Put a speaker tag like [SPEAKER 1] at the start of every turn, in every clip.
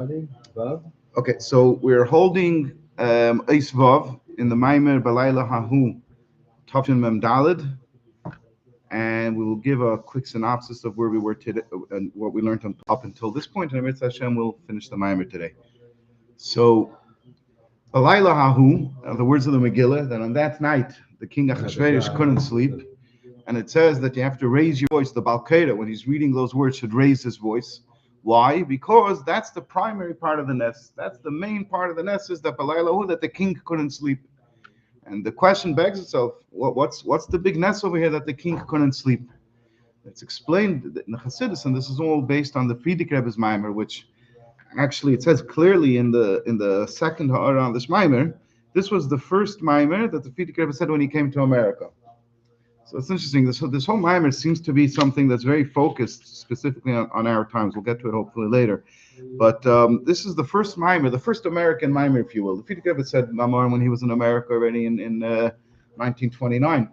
[SPEAKER 1] Okay, so we're holding Eis Vav in the Maimer Balaila Hahu Tafshin Mem Dalid, and we will give a quick synopsis of where we were today and what we learned up until this point. And Mitzvah Hashem will finish the Maimer today. So Balaila Hahu, the words of the Megillah, that on that night the king Achashverosh couldn't sleep, and it says that you have to raise your voice. The Balkeda, when he's reading those words, should raise his voice. Why? Because that's the primary part of the nest. That's the main part of the nest, is that Balaila Hahu, that the king couldn't sleep. And the question begs itself: what's the big nest over here that the king couldn't sleep? It's explained in the Chassidus, and this is all based on the Frierdiker Rebbe's Maimer, which actually it says clearly in the second ha'ara on this Maimer. This was the first Maimer that the Frierdiker Rebbe said when he came to America. So it's interesting. This whole Maimer seems to be something that's very focused specifically on our times. We'll get to it hopefully later. But this is the first Maimer, the first American Maimer, if you will. The Frierdiker Rebbe said Mamar when he was in America already in 1929.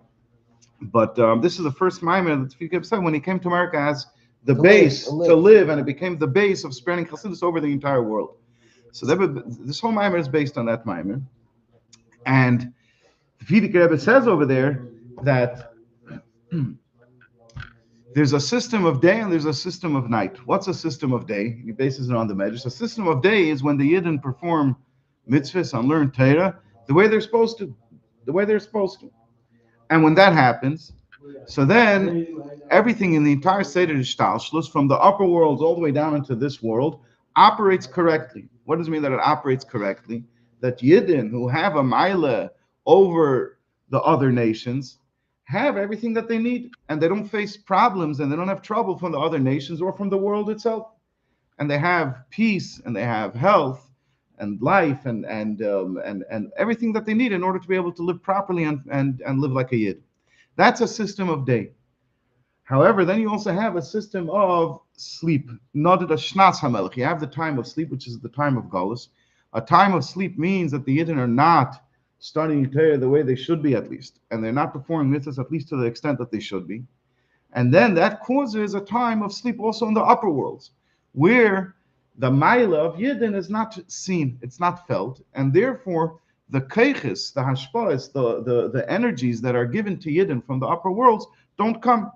[SPEAKER 1] But this is the first Maimer that the Frierdiker Rebbe said when he came to America as the base to live, and it became the base of spreading Chassidus over the entire world. So this whole Maimer is based on that Maimer. And the Frierdiker Rebbe says over there that there's a system of day and there's a system of night. What's a system of day? He bases it on the Medrash. A system of day is when the Yidden perform mitzvahs and learn Torah the way they're supposed to. And when that happens, so then everything in the entire Seder Ishtalshlus, from the upper worlds all the way down into this world, operates correctly. What does it mean that it operates correctly? That Yidden who have a Maila over the other nations have everything that they need, and they don't face problems and they don't have trouble from the other nations or from the world itself. And they have peace and they have health and life and everything that they need in order to be able to live properly and live like a Yid. That's a system of day. However, then you also have a system of sleep. Noded a shnas hamelech. You have the time of sleep, which is the time of Galus. A time of sleep means that the Yidden are not studying Torah the way they should be, at least, and they're not performing mitzvahs at least to the extent that they should be. And then that causes a time of sleep also in the upper worlds, where the Maila of Yidden is not seen, it's not felt, and therefore the keiches, the hashpahs, the energies that are given to Yidden from the upper worlds don't come.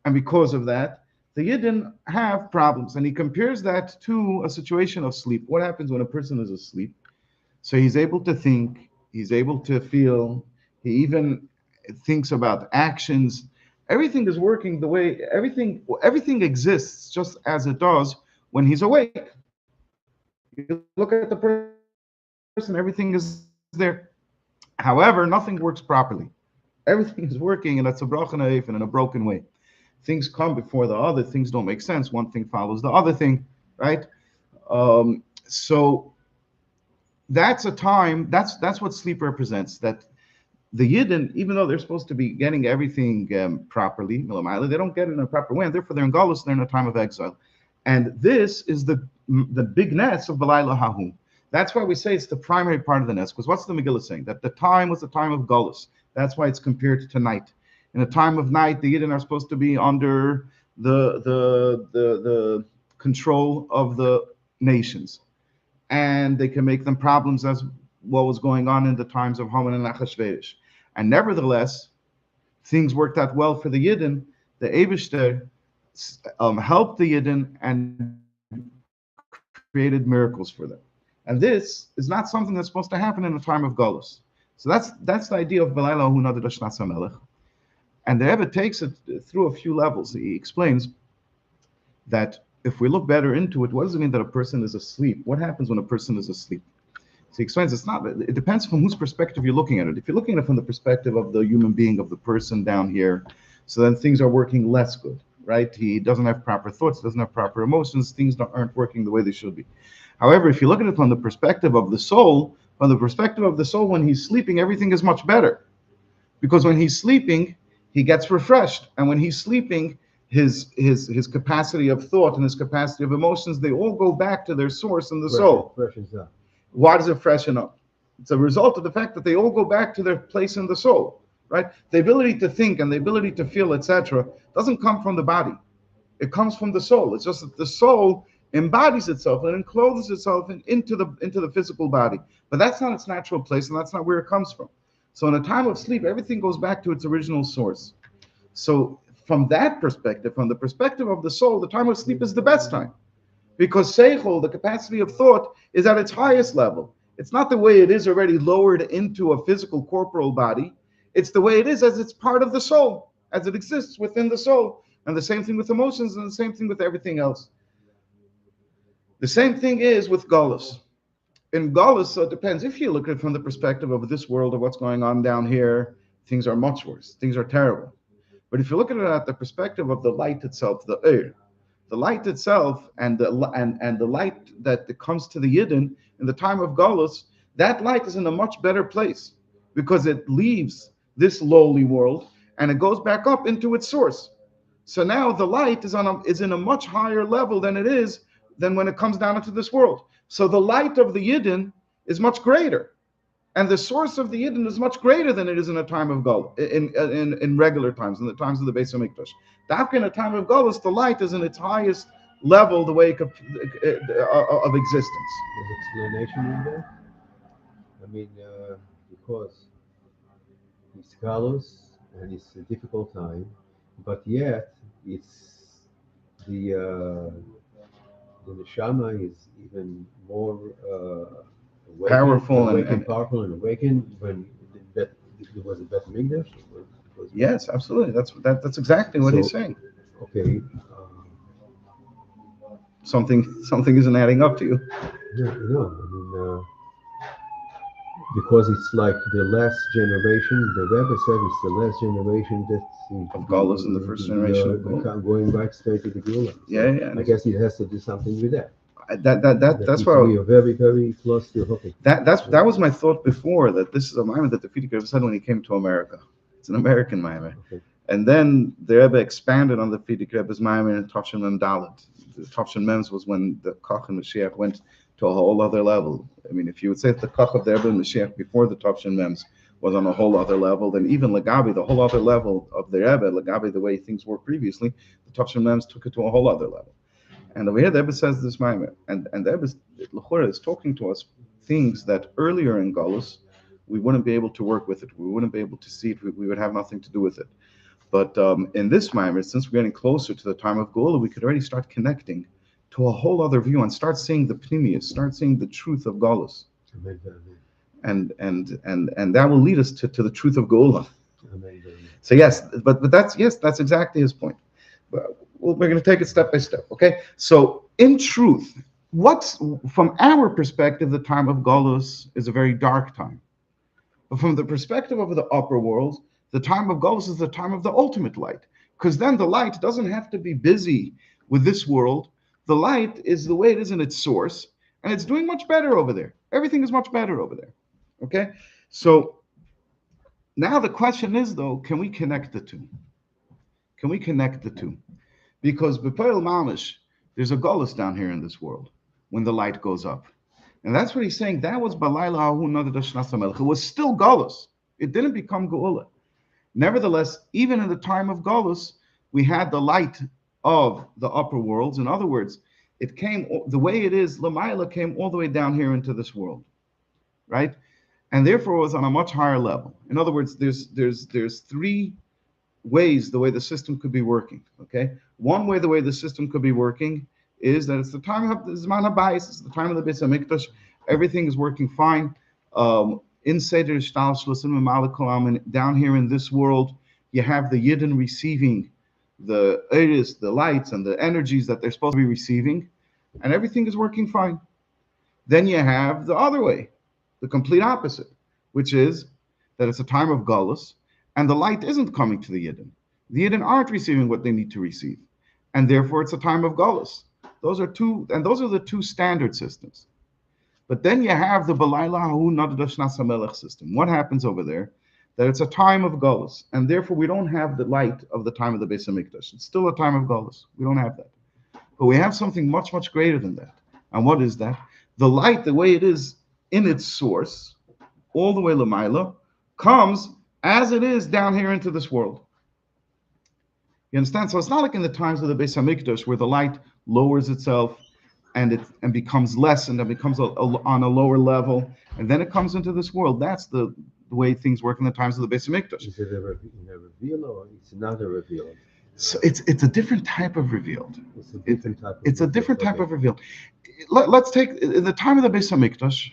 [SPEAKER 1] And because of that, the Yidden have problems. And he compares that to a situation of sleep. What happens when a person is asleep? So he's able to think, he's able to feel, he even thinks about actions. Everything is working the way, everything exists just as it does when he's awake. You look at the person, everything is there. However, nothing works properly. Everything is working, and that's a brach and and in a broken way. Things come before the other. Things don't make sense. One thing follows the other thing, right? So that's a time. That's what sleep represents. That the Yidden, even though they're supposed to be getting everything properly, they don't get it in a proper way, and therefore they're in Galus. They're in a time of exile, and this is the big nest of Balaila Hahu. That's why we say it's the primary part of the nest. Because what's the Megillah saying? That the time was the time of Galus. That's why it's compared to night. In a time of night, the Yidden are supposed to be under the control of the nations, and they can make them problems as what was going on in the times of Haman and Achashverosh. And nevertheless, things worked out well for the Yidden. The Eibishter helped the Yidden and created miracles for them. And this is not something that's supposed to happen in a time of Galus. So that's the idea of Balaila Hahu Noded Shnas HaMelech. And the Rebbe takes it through a few levels. He explains that if we look better into it, what does it mean that a person is asleep? What happens when a person is asleep? So he explains it depends from whose perspective you're looking at it. If you're looking at it from the perspective of the human being, of the person down here, so then things are working less good, right? He doesn't have proper thoughts, doesn't have proper emotions, things aren't working the way they should be. However, if you look at it from the perspective of the soul, when he's sleeping, everything is much better. Because when he's sleeping, he gets refreshed. And when he's sleeping, his capacity of thought and his capacity of emotions, they all go back to their source in the soul.
[SPEAKER 2] Freshens up.
[SPEAKER 1] Why does it freshen up? It's a result of the fact that they all go back to their place in the soul, right? The ability to think and the ability to feel, etc., doesn't come from the body. It comes from the soul. It's just that the soul embodies itself and encloses itself into the physical body. But that's not its natural place, and that's not where it comes from. So in a time of sleep, everything goes back to its original source. So from that perspective, from the perspective of the soul, the time of sleep is the best time. Because seichel, the capacity of thought, is at its highest level. It's not the way it is already lowered into a physical corporal body. It's the way it is as it's part of the soul, as it exists within the soul. And the same thing with emotions, and the same thing with everything else. The same thing is with Gullus. In Gullus, so it depends. If you look at it from the perspective of this world, of what's going on down here, things are much worse. Things are terrible. But if you look at it at the perspective of the light itself, the light itself, and the light that comes to the Yidden in the time of Gullus, that light is in a much better place because it leaves this lowly world and it goes back up into its source. So now the light is in a much higher level than when it comes down into this world. So the light of the Yidden is much greater, and the source of the Yidden is much greater than it is in a time of Gullus, in regular times, in the times of the Beis Hamikdash. After in a time of Gullus, the light is in its highest level, the way of existence.
[SPEAKER 2] There's explanation in that. I mean, because it's Carlos and it's a difficult time, but yet it's the neshama is even more
[SPEAKER 1] Powerful
[SPEAKER 2] awakened, powerful, and awakened when that it was a Beth Migdash.
[SPEAKER 1] Yes, absolutely. That's exactly what he's saying.
[SPEAKER 2] Okay.
[SPEAKER 1] Something isn't adding up to you.
[SPEAKER 2] No, I mean, because it's like the last generation. The Rebbe said it's the last generation that's
[SPEAKER 1] Of Gullus and the first generation of
[SPEAKER 2] Gula. Going right straight to the Gula. So
[SPEAKER 1] yeah.
[SPEAKER 2] I guess it has to do something with that.
[SPEAKER 1] That's why
[SPEAKER 2] we are very, very close to hooking.
[SPEAKER 1] That was my thought before, that this is a Maimon that the Frierdiker Rebbe said when he came to America. It's an American Maimon.
[SPEAKER 2] Okay.
[SPEAKER 1] And then the Rebbe expanded on the Frierdiker Rebbe's Maimon in Tavshin and Dalet. The Tavshin Mems was when the Koch and Mashiach went to a whole other level. I mean, if you would say that the Koch of the Rebbe and Mashiach before the Tavshin Mems was on a whole other level, then even Lagabi, the whole other level of the Rebbe, Lagabi, the way things were previously, the Tavshin Mems took it to a whole other level. And over here, the Rebbe says this Maimon, and the Rebbe is talking to us things that earlier in Gullus, we wouldn't be able to work with it. We wouldn't be able to see it. We would have nothing to do with it. But in this Maimon, since we're getting closer to the time of Gula, we could already start connecting to a whole other view and start seeing the Pnimius, start seeing the truth of Gullus. And that will lead us to the truth of Gula. So that's exactly his point. We're going to take it step by step, okay? So in truth, from our perspective, the time of Gullus is a very dark time. But from the perspective of the upper world, the time of Gullus is the time of the ultimate light. Because then the light doesn't have to be busy with this world. The light is the way it is in its source, and it's doing much better over there. Everything is much better over there, okay? So now the question is, though, can we connect the two? Can we connect the two? Because B'Poel Mamish, there's a Gullus down here in this world when the light goes up. And that's what he's saying. That was Balaila Hahu Nadad Shnas HaMelech. It was still Gullus. It didn't become Geula. Nevertheless, even in the time of Gullus, we had the light of the upper worlds. In other words, it came, the way it is, Lamaila came all the way down here into this world, right? And therefore it was on a much higher level. In other words, there's three ways the way the system could be working, okay? One way the way the system could be working is that it's the time of the Zman HaBayis, it's the time of the Beis HaMikdash, everything is working fine. In Seder Shtal Shlosim Malikolam, and down here in this world, you have the Yidden receiving the iris, the lights, and the energies that they're supposed to be receiving, and everything is working fine. Then you have the other way, the complete opposite, which is that it's a time of Gullus, and the light isn't coming to the Yidden. The Yidden aren't receiving what they need to receive, and therefore it's a time of Gullus. Those are the two standard systems. But then you have the Balaila Hahu Nadad Shnas HaMelech system. What happens over there? That it's a time of Gullus, and therefore we don't have the light of the time of the Beis Hamikdash. It's still a time of Gullus. We don't have that. But we have something much, much greater than that. And what is that? The light, the way it is in its source, all the way Lamaila, comes as it is down here into this world. You understand? So it's not like in the times of the Beis Hamikdash where the light lowers itself and becomes less, and then becomes on a lower level, and then it comes into this world. That's the way things work in the times of the Beis Hamikdash.
[SPEAKER 2] Is it a reveal or it's not a reveal?
[SPEAKER 1] So it's a different type of revealed.
[SPEAKER 2] It's a
[SPEAKER 1] It,
[SPEAKER 2] different type of
[SPEAKER 1] it's a
[SPEAKER 2] reveal.
[SPEAKER 1] different type
[SPEAKER 2] Okay.
[SPEAKER 1] of revealed. Let's take in the time of the Beis Hamikdash,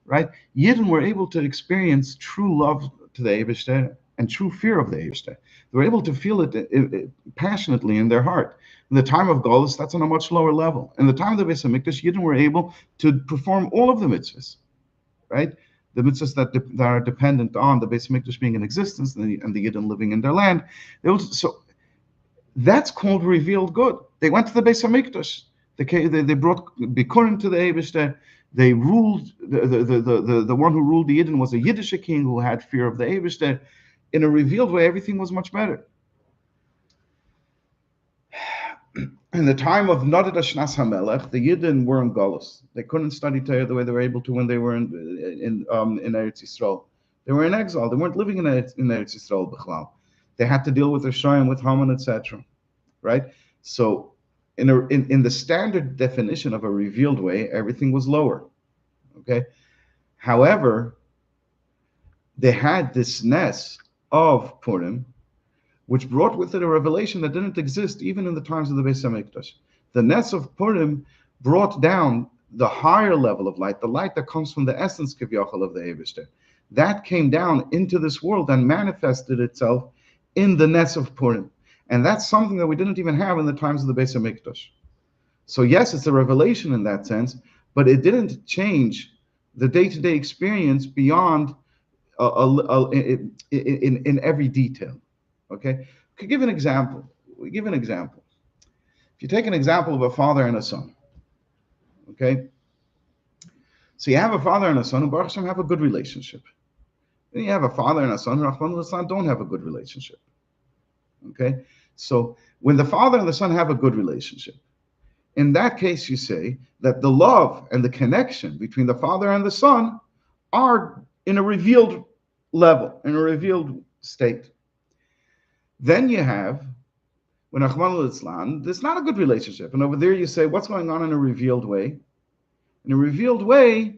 [SPEAKER 1] right? Yidden were able to experience true love to the Eibishter and true fear of the Eibishter. They were able to feel it passionately in their heart. In the time of Golus, that's on a much lower level. In the time of the Beis Hamikdash, Yidden were able to perform all of the mitzvahs, right? The mitzvahs that are dependent on the Beis Hamikdash being in existence and the Yidden living in their land. So that's called revealed good. They went to the Beis Hamikdash. They brought Bikurim to the Eibishter. They ruled, the one who ruled the Yidden was a Yiddish king who had fear of the Eibishter. In a revealed way, everything was much better. In the time of Nadad Ashnas HaMelech, the Yidden were in Golus. They couldn't study Torah the way they were able to when they were in Eretz Yisrael. They were in exile. They weren't living in Eretz Yisrael b'chlal. They had to deal with Rishayim, with Haman, etc. Right? So, in the standard definition of a revealed way, everything was lower. Okay. However, they had this nest of Purim, which brought with it a revelation that didn't exist even in the times of the Beis Hamikdash. The nest of Purim brought down the higher level of light, the light that comes from the essence Kivyachal of the Eibishter. That came down into this world and manifested itself in the nest of Purim. And that's something that we didn't even have in the times of the Beis Hamikdash. So yes, it's a revelation in that sense, but it didn't change the day-to-day experience beyond in every detail. Okay, could give an example. We give an example. If you take an example of a father and a son, okay, so you have a father and a son who Baruch Hashem have a good relationship. Then you have a father and a son who Rahman al don't have a good relationship. Okay, so when the father and the son have a good relationship, in that case you say that the love and the connection between the father and the son are in a revealed level, in a revealed state. Then you have, when Rahman al-Islam, there's not a good relationship. And over there you say, what's going on in a revealed way? In a revealed way,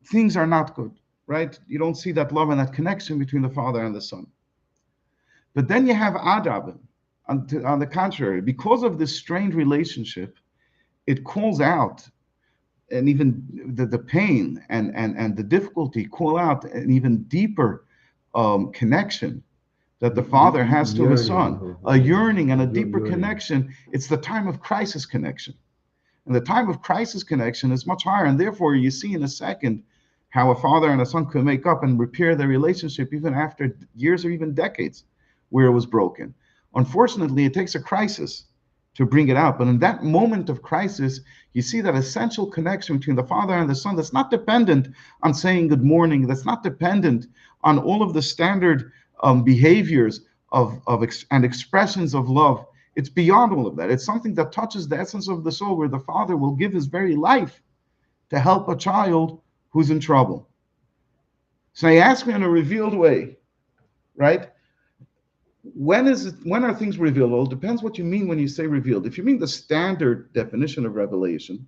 [SPEAKER 1] things are not good, right? You don't see that love and that connection between the father and the son. But then you have Adab, on the contrary, because of this strained relationship, it calls out, and even the pain and the difficulty call out an even deeper connection that the father has to his son, a yearning and a deeper connection. It's the time of crisis connection. And the time of crisis connection is much higher. And therefore, you see in a second how a father and a son could make up and repair their relationship even after years or even decades where it was broken. Unfortunately, it takes a crisis to bring it out. But in that moment of crisis, you see that essential connection between the father and the son that's not dependent on saying good morning, that's not dependent on all of the standard behaviors and expressions of love. It's beyond all of that. It's something that touches the essence of the soul, where the father will give his very life to help a child who's in trouble. So you ask me in a revealed way, right? When are things revealed? Well, it depends what you mean when you say revealed. If you mean the standard definition of revelation,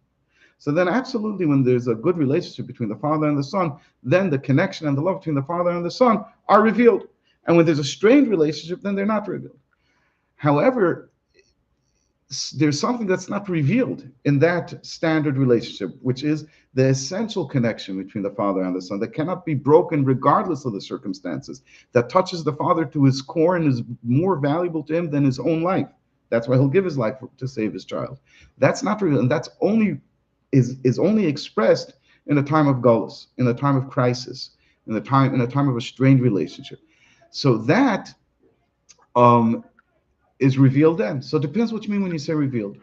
[SPEAKER 1] so then absolutely when there's a good relationship between the father and the son, then the connection and the love between the father and the son are revealed. And when there's a strained relationship, then they're not revealed. However, there's something that's not revealed in that standard relationship, which is the essential connection between the father and the son that cannot be broken regardless of the circumstances, that touches the father to his core and is more valuable to him than his own life. That's why he'll give his life to save his child. That's not real, and that's only is only expressed in a time of gullus, in a time of crisis, in a time of a strained relationship. So that is revealed then. So it depends what you mean when you say revealed.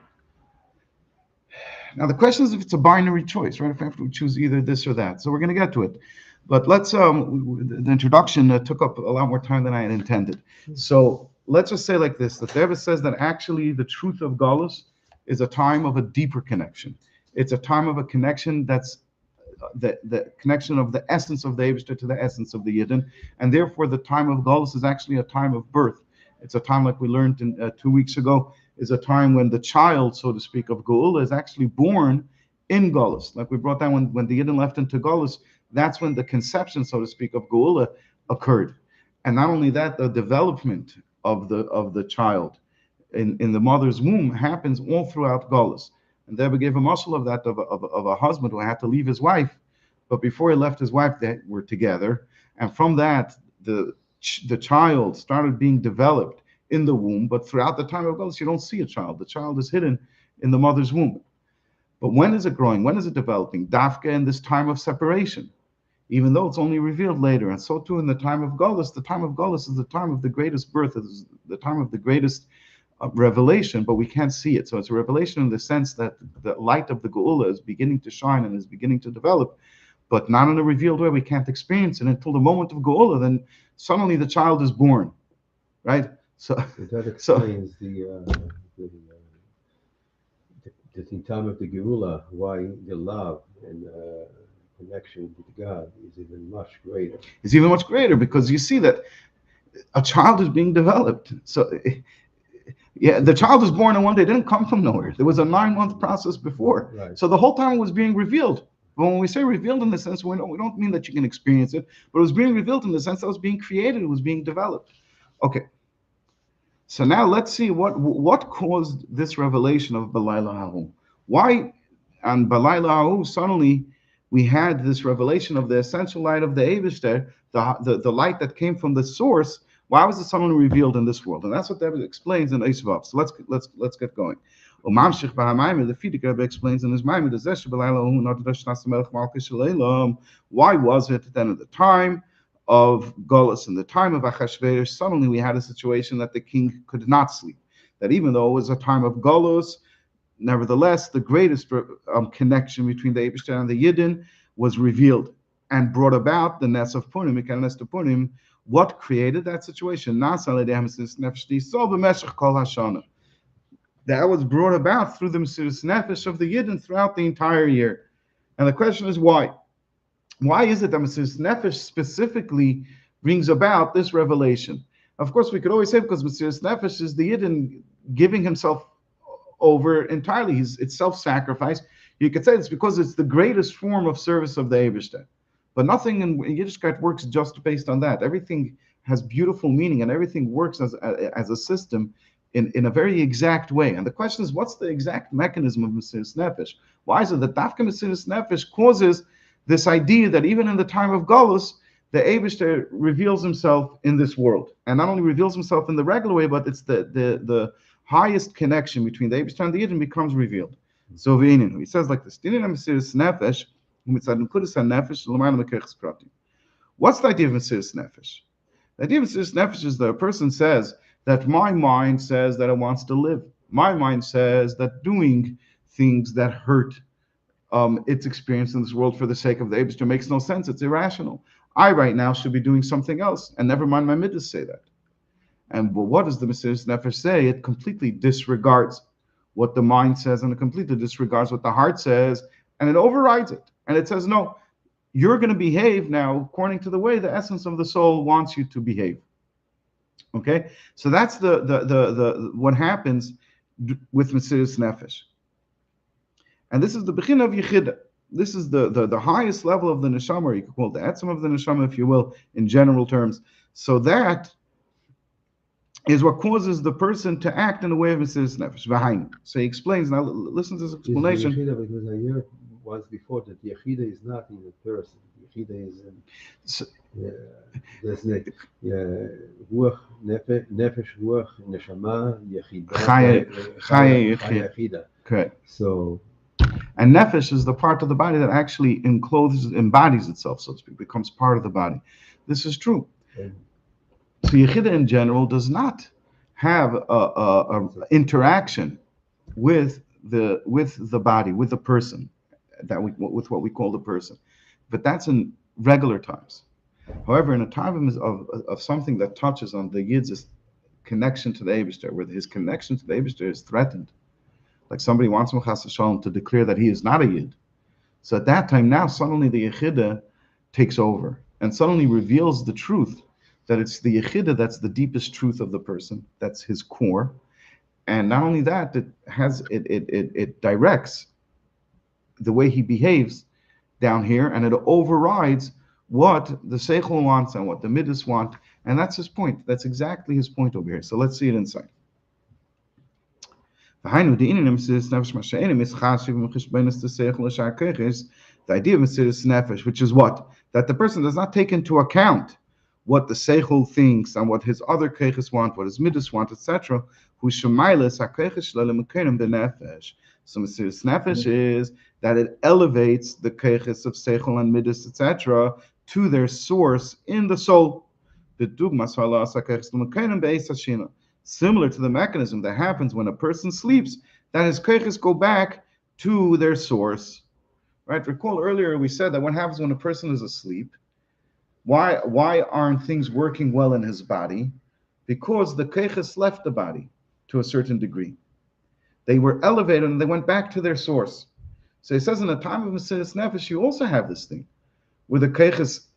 [SPEAKER 1] Now the question is if it's a binary choice, right? If I have to choose either this or that. So we're going to get to it. But let's, the introduction took up a lot more time than I had intended. So let's just say like this, that the Rebbe says that actually the truth of Galus is a time of a deeper connection. It's a time of a connection that's the connection of the essence of the Eibishter to the essence of the Yidden. And therefore the time of Galus is actually a time of birth. It's a time, like we learned 2 weeks ago, is a time when the child, so to speak, of Geula is actually born in Golis. Like we brought down when the Yidden left into Golis, that's when the conception, so to speak, of Geula occurred. And not only that, the development of the child in the mother's womb happens all throughout Golis. And there we gave a muscle of that of a husband who had to leave his wife, but before he left his wife, they were together, and from that the child started being developed in the womb. But throughout the time of Golis, you don't see a child. The child is hidden in the mother's womb. But when is it growing? When is it developing? Dafka in this time of separation, even though it's only revealed later. And so too in the time of Golis. The time of Golis is the time of the greatest birth. It is the time of the greatest revelation, but we can't see it. So it's a revelation in the sense that the light of the Geula is beginning to shine and is beginning to develop, but not in a revealed way. We can't experience it until the moment of Geula. Then suddenly the child is born, right? So,
[SPEAKER 2] That
[SPEAKER 1] so
[SPEAKER 2] explains that in time of the Geula, why the love and connection with God is even much greater.
[SPEAKER 1] it's even much greater because you see that a child is being developed. So, yeah, the child was born in one day. It didn't come from nowhere. There was a 9-month process before.
[SPEAKER 2] Right.
[SPEAKER 1] So the whole time it was being revealed. But when we say revealed in the sense, we don't mean that you can experience it, but it was being revealed in the sense that it was being created, it was being developed. Okay. So now let's see what caused this revelation of Balaila Hahu. Why on Balaila Hahu suddenly we had this revelation of the essential light of the Eivishter, the light that came from the source. Why was it suddenly revealed in this world? And that's what David explains in Eisvav. So let's get going. Umamshich b'hamayim, the Fidik Rebbe explains in his Maimon, why was it then at the time of Golis, in the time of Achashverosh, suddenly we had a situation that the king could not sleep. That even though it was a time of Golos, nevertheless, the greatest connection between the Eibishter and the Yidden was revealed and brought about the Ness of Purim, Nes to Purim. What created that situation? That was brought about through the Mesiras Nefesh of the Yidden throughout the entire year. And the question is why? Why is it that Mesiras Nefesh specifically brings about this revelation? Of course, we could always say because Mesiras Nefesh is the Yidden giving himself over entirely. It's self-sacrifice. You could say it's because it's the greatest form of service of the Eibishter. But nothing in Yiddishkeit works just based on that. Everything has beautiful meaning and everything works as a system in a very exact way. And the question is, what's the exact mechanism of Mesiras Nefesh? Why is it that Dafka Mesiras Nefesh causes this idea that even in the time of Golus, the Eibishter reveals himself in this world, and not only reveals himself in the regular way, but it's the highest connection between the Eibishter and the Yidden becomes revealed. So he says like this: Mesiras Nefesh. What's the idea of Mesiras Nefesh? The idea of Mesiras Nefesh is that a person says that my mind says that it wants to live. My mind says that doing things that hurt its experience in this world for the sake of the Eibishter makes no sense. It's irrational. I right now should be doing something else, and never mind my midas say that. And but what does the Mesiras Nefesh say? It completely disregards what the mind says, and it completely disregards what the heart says, and it overrides it. And it says, no, you're going to behave now according to the way the essence of the soul wants you to behave. Okay, so that's the what happens with Mesiras Nefesh. And this is the Bechina of Yechida. This is the highest level of the neshama, or you could call it the etzem of the neshama, if you will, in general terms. So that is what causes the person to act in the way of Mesiras Nefesh. V'hainu. So he explains. Now listen to this explanation.
[SPEAKER 2] Because I heard once before that Yechida is not in a person. Yechida is there's ruach, nefesh, ruach, neshama, yechida,
[SPEAKER 1] Chaya Yechida. Correct.
[SPEAKER 2] So.
[SPEAKER 1] And nefesh is the part of the body that actually embodies itself, so to speak, becomes part of the body. This is true. So Yechida in general does not have a interaction with the body, with the person, with what we call the person. But that's in regular times. However, in a time of something that touches on the Yid's connection to the Eibishter, where his connection to the Eibishter is threatened, like somebody wants him chas v'shalom to declare that he is not a Yid. So at that time, now suddenly the Yechida takes over and suddenly reveals the truth that it's the Yechida that's the deepest truth of the person, that's his core, And not only that, it directs the way he behaves down here, and it overrides what the Seichel wants and what the Midas want. And that's his point. That's exactly his point over here. So let's see it inside. The idea of Mesiris Nefesh, which is what? That the person does not take into account what the Seichel thinks and what his other Keches want, what his Midas want, etc. Who Shemailes HaKeches Shlelim Kenim B'Nefesh. So Mesiris Nefesh is that it elevates the Keches of Seichel and Midas, etc., to their source in the soul. Similar to the mechanism that happens when a person sleeps, that his keches go back to their source. Right? Recall earlier we said that what happens when a person is asleep? Why aren't things working well in his body? Because the keches left the body to a certain degree. They were elevated and they went back to their source. So he says in the time of Mesiris Nefesh, you also have this thing where the keches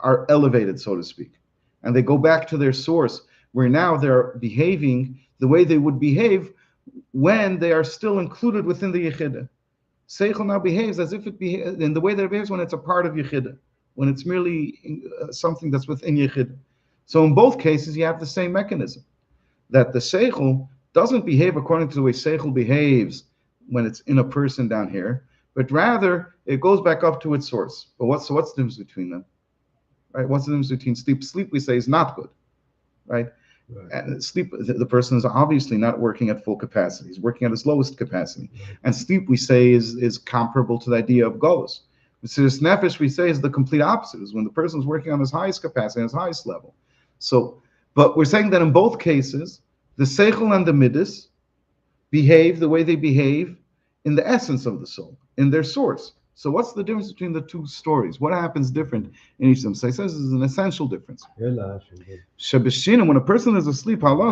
[SPEAKER 1] are elevated, so to speak, and they go back to their source, where now they're behaving the way they would behave when they are still included within the Yechidah. Seichel now behaves as if it behaves in the way that it behaves when it's a part of Yechidah, when it's merely something that's within Yechidah. So in both cases, you have the same mechanism, that the Seichel doesn't behave according to the way Seichel behaves when it's in a person down here, but rather it goes back up to its source. But what's the difference between them? Right? What's the difference between sleep? Sleep, we say, is not good, right? And sleep, the person is obviously not working at full capacity. He's working at his lowest capacity. Right. And sleep, we say, is comparable to the idea of Golus. Mesiris Nefesh, we say, is the complete opposite, is when the person is working on his highest capacity, his highest level. So, but we're saying that in both cases, the Seichel and the Midas behave the way they behave in the essence of the soul, in their source. So what's the difference between the two stories? What happens different in each of them? So he says this is an essential difference. When a person is asleep, we said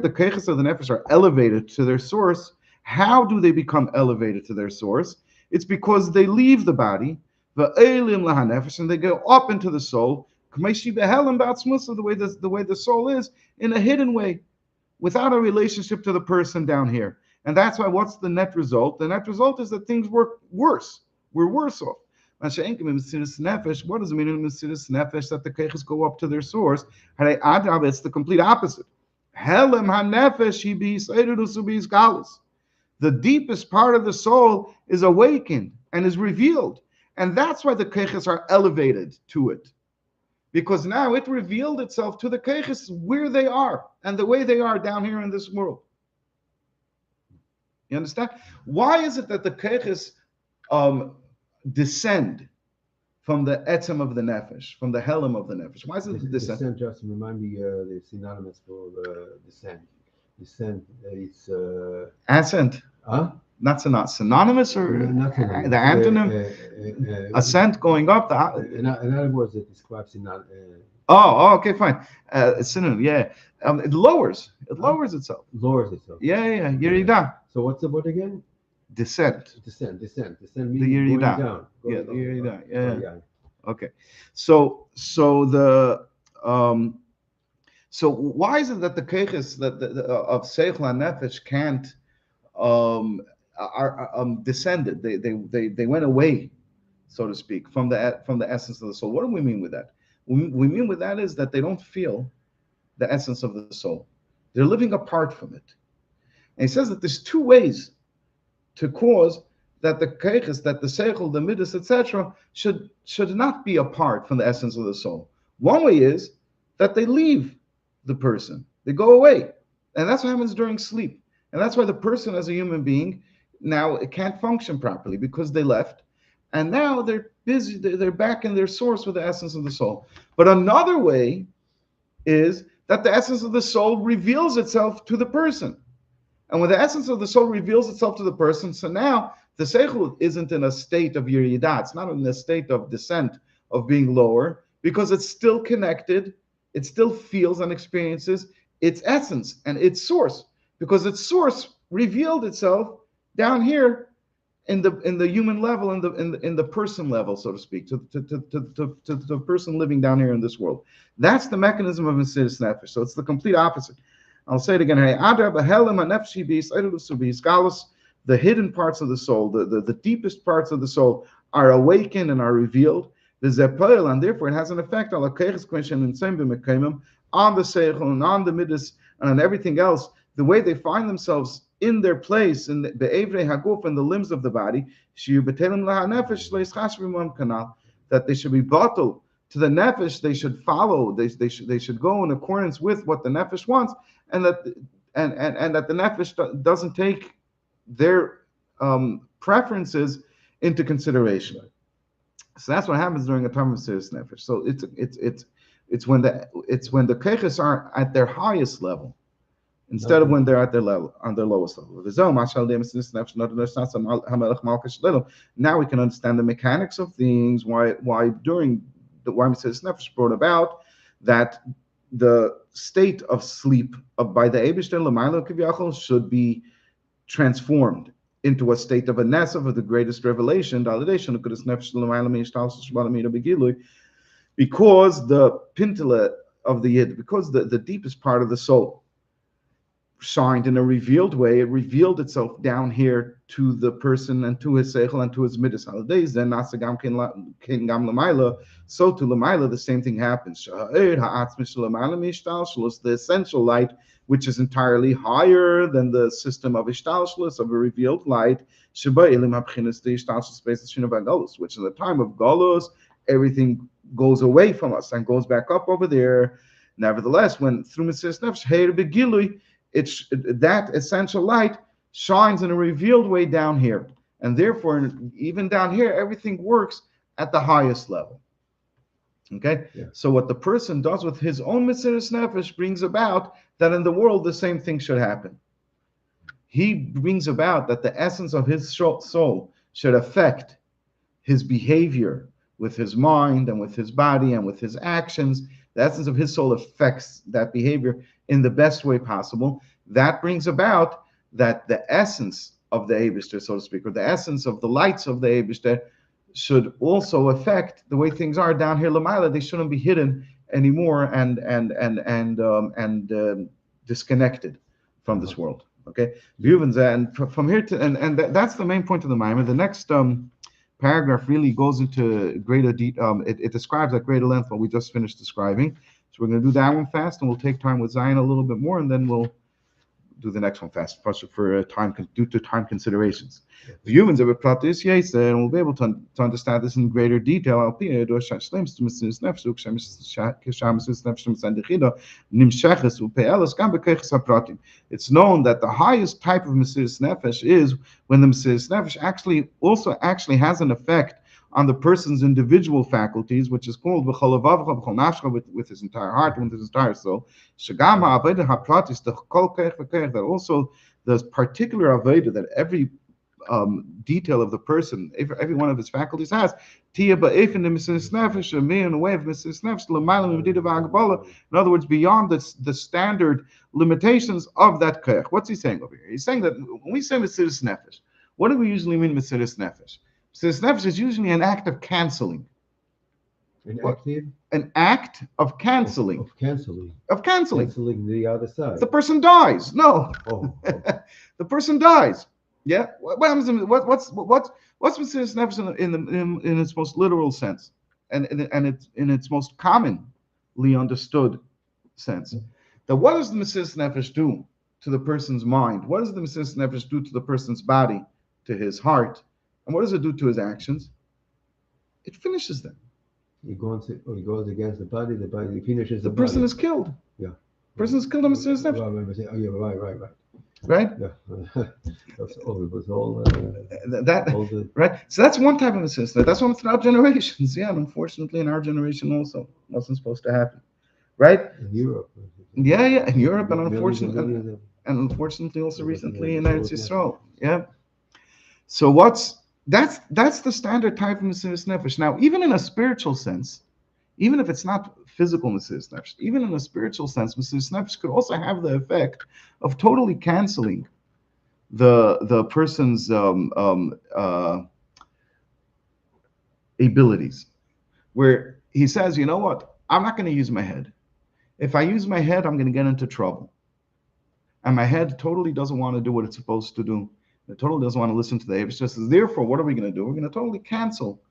[SPEAKER 1] the keches of the nefesh are elevated to their source. How do they become elevated to their source? It's because they leave the body, and they go up into the soul, the way the soul is, in a hidden way, without a relationship to the person down here. And that's why, what's the net result? The net result is that things work worse. We're worse off. What does it mean in Mesiris Nefesh that the keches go up to their source? It's the complete opposite. The deepest part of the soul is awakened and is revealed. And that's why the keches are elevated to it. Because now it revealed itself to the keches where they are and the way they are down here in this world. You understand? Why is it that the keches descend from the etzem of the nefesh, from the helam of the nefesh? Why is it descend?
[SPEAKER 2] Descent, just remind me, the synonymous for descent. Descent, it's
[SPEAKER 1] ascent.
[SPEAKER 2] Huh?
[SPEAKER 1] Not synonymous, or
[SPEAKER 2] not synonymous.
[SPEAKER 1] The antonym, ascent, going up.
[SPEAKER 2] In other words, it describes
[SPEAKER 1] okay, fine. Synonym, yeah. It lowers. It lowers itself.
[SPEAKER 2] Lowers itself.
[SPEAKER 1] Yeah. Yerida.
[SPEAKER 2] So what's the word again?
[SPEAKER 1] Descent.
[SPEAKER 2] Descent means
[SPEAKER 1] the
[SPEAKER 2] going down.
[SPEAKER 1] The yerida. Yeah. Okay. So why is it that the keches of seichel and nefesh can't are descended? They went away, so to speak, from the essence of the soul. What do we mean with that? We mean with that is that they don't feel the essence of the soul. They're living apart from it. And he says that there's two ways to cause that the keches, that the seichel, the midas, etc., should not be apart from the essence of the soul. One way is that they leave the person. They go away. And that's what happens during sleep. And that's why the person as a human being now it can't function properly, because they left. And now they're busy, they're back in their source with the essence of the soul. But another way is that the essence of the soul reveals itself to the person. And when the essence of the soul reveals itself to the person, so now the seichel isn't in a state of yiridah, it's not in a state of descent, of being lower, because it's still connected, it still feels and experiences its essence and its source, because its source revealed itself down here in the human level, in the person level, so to speak, to the person living down here in this world. That's the mechanism of Mesiris Nefesh. So it's the complete opposite. I'll say it again. Hey, Adrab Ahelim Anefshi Bis Eidulus Bis Galus, the hidden parts of the soul, the deepest parts of the soul are awakened and are revealed. The Zepoil, and therefore it has an effect on the Keches Question and Sembim on the Seichel and on the Midas and on everything else, the way they find themselves in their place in the Be'evrei Haguf and the limbs of the body, that they should be bottled to the nefesh, they should follow, they should go in accordance with what the nefesh wants, and that and that the nefesh doesn't take their preferences into consideration. So that's what happens during a time of serious nefesh. So it's when the keches are at their highest level instead of when they're at their level, on their lowest level. Now we can understand the mechanics of things. Why during the why Mesiris Nefesh brought about that the state of sleep by the Eibishter L'mayla Kiviyachol should be transformed into a state of a nesef of the greatest revelation, because the pintele of the yid, because the deepest part of the soul shined in a revealed way. It revealed itself down here to the person and to his seichel and to his midas holidays. Then nasagam ken gam lamaila. So to lamaila, the same thing happens. The essential light, which is entirely higher than the system of ishtalshlus, of a revealed light, which in the time of galus, everything goes away from us and goes back up over there. Nevertheless, when through Mesiris Nefesh, Heir Begilui, it's that essential light shines in a revealed way down here, and therefore even down here everything works at the highest level. Okay, so what the person does with his own Mesiris Nefesh brings about that in the world the same thing should happen. He brings about that the essence of his soul should affect his behavior with his mind and with his body and with his actions. The essence of his soul affects that behavior in the best way possible. That brings about that the essence of the Eibishter, so to speak, or the essence of the lights of the Eibishter should also affect the way things are down here, Lamaila. They shouldn't be hidden anymore and disconnected from this world. Okay, and from here to and that's the main point of the Maimon. The next paragraph really goes into greater detail. It describes at greater length what we just finished describing. So we're going to do that one fast, and we'll take time with Zion a little bit more, and then we'll do the next one fast, for time due to time considerations. The humans of a pratis and we'll be able to understand this in greater detail. It's known that the highest type of Mesiris Nefesh is when the Mesiris Nefesh actually has an effect on the person's individual faculties, which is called with his entire heart, with his entire soul. That also the particular avodah that every detail of the person, every one of his faculties has. In other words, beyond the standard limitations of that koach. What's he saying over here? He's saying that when we say Mesiris Nefesh, what do we usually mean Mesiris Nefesh? Mesiris Nefesh is usually an act of canceling. An act of canceling.
[SPEAKER 2] Of canceling.
[SPEAKER 1] Of canceling.
[SPEAKER 2] Canceling the other side.
[SPEAKER 1] The person dies. No.
[SPEAKER 2] Oh.
[SPEAKER 1] The person dies. Yeah. What happens? What's Mesiris Nefesh in its most literal sense, and it's in its most commonly understood sense? That what does the Mesiris Nefesh do to the person's mind? What does the Mesiris Nefesh do to the person's body, to his heart, and what does it do to his actions? It finishes them.
[SPEAKER 2] He goes against the body finishes the
[SPEAKER 1] person
[SPEAKER 2] body.
[SPEAKER 1] is killed.
[SPEAKER 2] Yeah.
[SPEAKER 1] The person is killed on Mesiris Nefesh.
[SPEAKER 2] Oh, yeah, right.
[SPEAKER 1] Right?
[SPEAKER 2] Yeah. It was all
[SPEAKER 1] right. So that's one type of Mesiris Nefesh. That's one throughout generations. Yeah, and unfortunately in our generation also wasn't supposed to happen. Right?
[SPEAKER 2] In Europe.
[SPEAKER 1] Yeah, in Europe, and unfortunately also recently in Eretz Yisrael. Yeah. So that's the standard type of Mesiris Nefesh. Now, even in a spiritual sense, even if it's not physical Mesiris Nefesh, even in a spiritual sense, Mesiris Nefesh could also have the effect of totally canceling the person's abilities. Where he says, you know what, I'm not going to use my head. If I use my head, I'm going to get into trouble. And my head totally doesn't want to do what it's supposed to do. It totally doesn't want to listen to the Avish. Just says, therefore, what are we going to do? We're going to totally cancel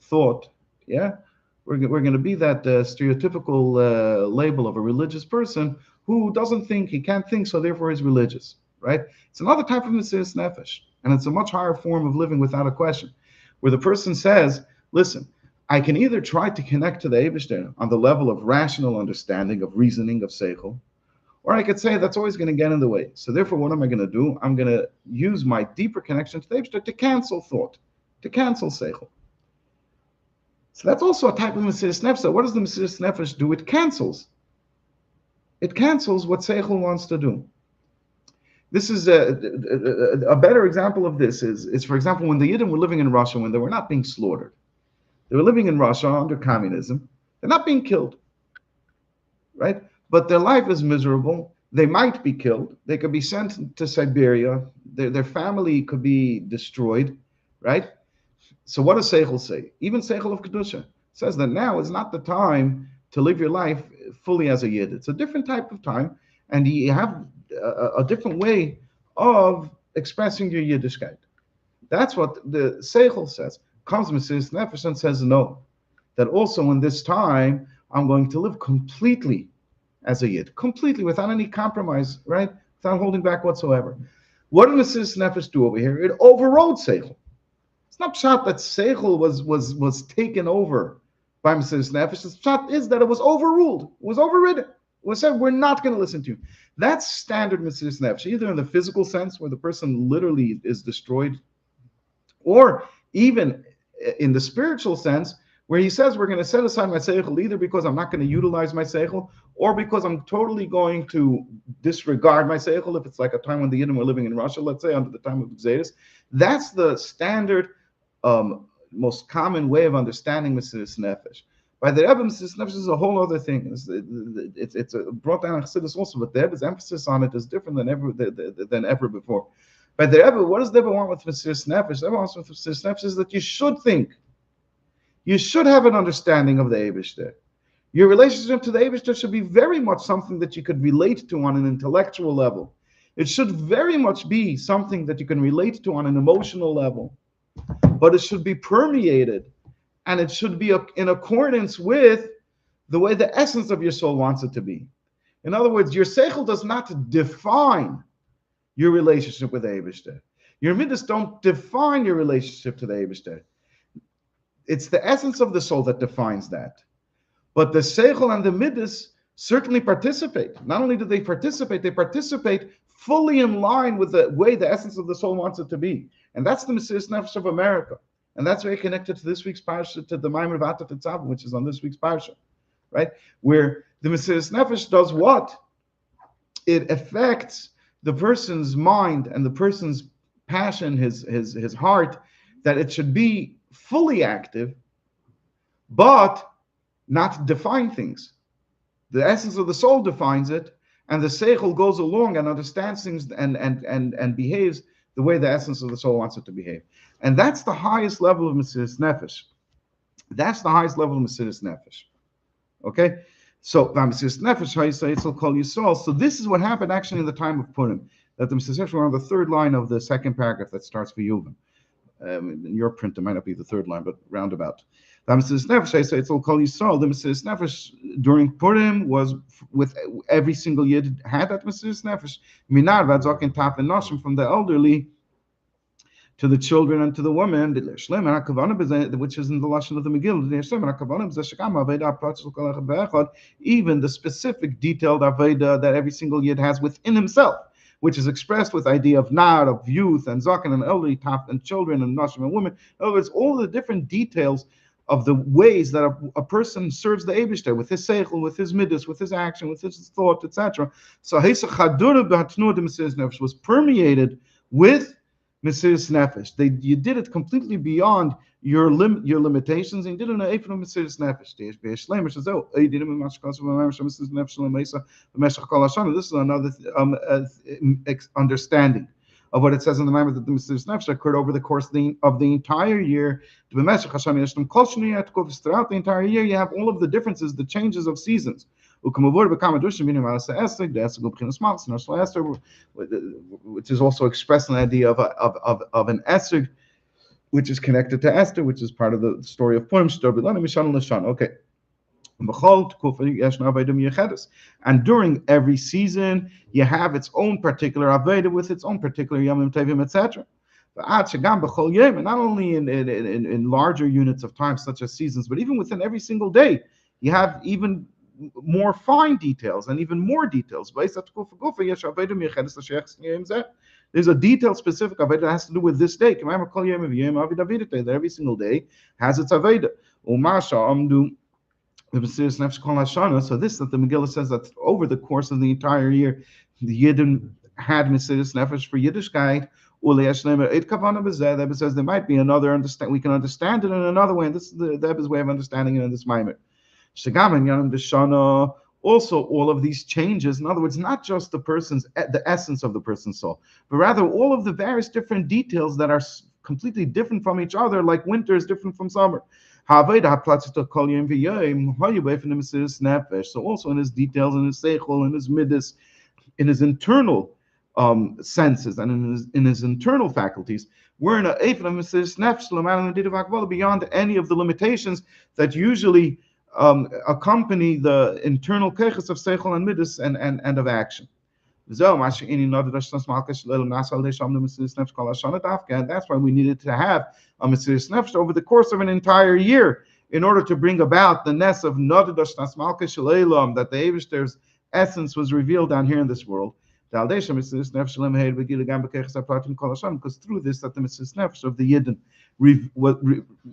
[SPEAKER 1] thought. Yeah, we're going to be that stereotypical label of a religious person who doesn't think, he can't think, so therefore he's religious, right? It's another type of Mesiras Nefesh, and it's a much higher form of living without a question, where the person says, listen, I can either try to connect to the Eibishter on the level of rational understanding, of reasoning, of seichel, or I could say that's always going to get in the way. So therefore, what am I going to do? I'm going to use my deeper connection to the Eibishter to cancel thought, to cancel seichel. So that's also a type of Mesiras Nefesh. So what does the Mesiras Nefesh do? It cancels. It cancels what Seichel wants to do. This is a better example of this is, for example, when the Yidden were living in Russia, when they were not being slaughtered. They were living in Russia under communism. They're not being killed, right? But their life is miserable. They might be killed. They could be sent to Siberia. Their family could be destroyed, right? So what does Seichel say? Even Seichel of Kedusha says that now is not the time to live your life fully as a Yid. It's a different type of time, and you have a different way of expressing your Yiddishkeit. That's what the Seichel says. Comes Mesiras Nefesh and says no. That also in this time, I'm going to live completely as a Yid, completely without any compromise, right? Without holding back whatsoever. What did Mesiras Nefesh do over here? It overrode Seichel. It's not pshat that Seichel was taken over by Mesiras Nefesh. The pshat is that it was overruled, it was overridden. It was said, we're not going to listen to you. That's standard Mesiras Nefesh, either in the physical sense, where the person literally is destroyed, or even in the spiritual sense, where he says, we're going to set aside my seichel, either because I'm not going to utilize my seichel, or because I'm totally going to disregard my seichel, if it's like a time when the Yidden were living in Russia, let's say, under the time of Xeris. That's the standard, most common way of understanding Mesiras Nefesh. By the Rebbe, Mesiras Nefesh is a whole other thing. It's brought down in Chassidus also, but the Rebbe's emphasis on it is different than ever before. By the Rebbe, what does the Rebbe want with Mesiras Nefesh? The Rebbe wants with Mesiras Nefesh is that you should think. You should have an understanding of the Eibishter. Your relationship to the Eibishter should be very much something that you could relate to on an intellectual level. It should very much be something that you can relate to on an emotional level. But it should be permeated, and it should be in accordance with the way the essence of your soul wants it to be. In other words, your seichel does not define your relationship with the Eibishter. Your midas don't define your relationship to the Eibishter. It's the essence of the soul that defines that. But the seichel and the midas certainly participate. Not only do they participate fully in line with the way the essence of the soul wants it to be. And that's the Mesiras Nefesh of America. And that's very connected to this week's parsha, to the Maimer of Atat Tzav, which is on this week's parsha, right? Where the Mesiras Nefesh does what? It affects the person's mind and the person's passion, his heart, that it should be fully active, but not define things. The essence of the soul defines it, and the seichel goes along and understands things and behaves the way the essence of the soul wants it to behave. And that's the highest level of Mesiras Nefesh. That's the highest level of Mesiras Nefesh. Okay? So, Mesiras Nefesh, so this is what happened actually in the time of Purim. That the Mesiras Nefesh were on the third line of the second paragraph that starts for Yuvin. In your print, it might not be the third line, but roundabout. The Mesiras Nefesh during Purim was with every single Yid had that Mesiras Nefesh. Minar v'adzokin taf and noshim, from the elderly to the children and to the women, which is in the lashon of the Megillah. Even the specific detailed aveda that every single Yid has within himself, which is expressed with idea of nar, of youth, and zaken, and elderly, taf, and children, and nashim, and women. In other words, all the different details of the ways that a person serves the Eibishter, with his seichel, with his midas, with his action, with his thought, etc. So Heisa Chadura B'Hatnua de Mesiras Nefesh was permeated with Mesiras Nefesh. You did it completely beyond your limitations, and you did it in an Eifon of Mesiras Nefesh. This is another understanding of what it says in the Maimon that the Mesiris Nefesh occurred over the course of the entire year. Throughout the entire year, you have all of the differences, the changes of seasons. Which is also expressed in the idea of an Esrig, which is connected to Esther, which is part of the story of Purim. Okay. And during every season, you have its own particular Aveda with its own particular Yomim Tevim, etc. And not only in larger units of time, such as seasons, but even within every single day, you have even more fine details and even more details. There's a detail specific Aveda that has to do with this day. That every single day has its Aveda. So this that the Megillah says that over the course of the entire year, the Yidden had Mesiris Nefesh for Yiddishkeit. The says there might be another understand. We can understand it in another way, and this is the Rebbe's way of understanding it in this Maimer. Also, all of these changes, in other words, not just the essence of the person's soul, but rather all of the various different details that are completely different from each other, like winter is different from summer. So also in his details, in his seichel, in his midas, in his internal senses, and in his internal faculties, we're in a eifin of Mesiris Nefesh beyond any of the limitations that usually accompany the internal keches of seichel and midas and of action. And that's why we needed to have a Mesiris Nefesh over the course of an entire year in order to bring about the ness of Nadadosh Nasmalka Shaleilam, that the Eivishter's essence was revealed down here in this world. Because through this, that the Mesiris Nefesh of the Yidden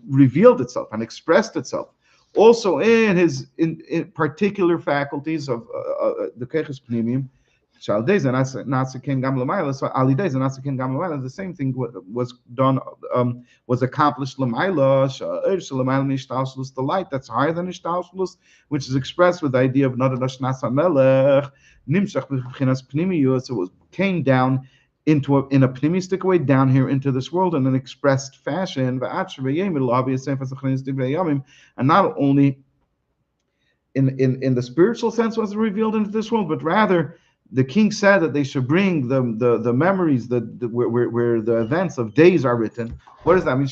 [SPEAKER 1] revealed itself and expressed itself. Also in his in particular faculties of the Keches Pnimim. So the same thing was done, was accomplished Lamaila, the light that's higher than Ishtalshlus, which is expressed with the idea of Nadadash Nasa Melech, Nimshach B'chinas Pnimiyus. So it came down in a pneumistic way down here into this world in an expressed fashion, and not only in the spiritual sense was revealed into this world, but rather the king said that they should bring the memories where the events of days are written. What does that mean?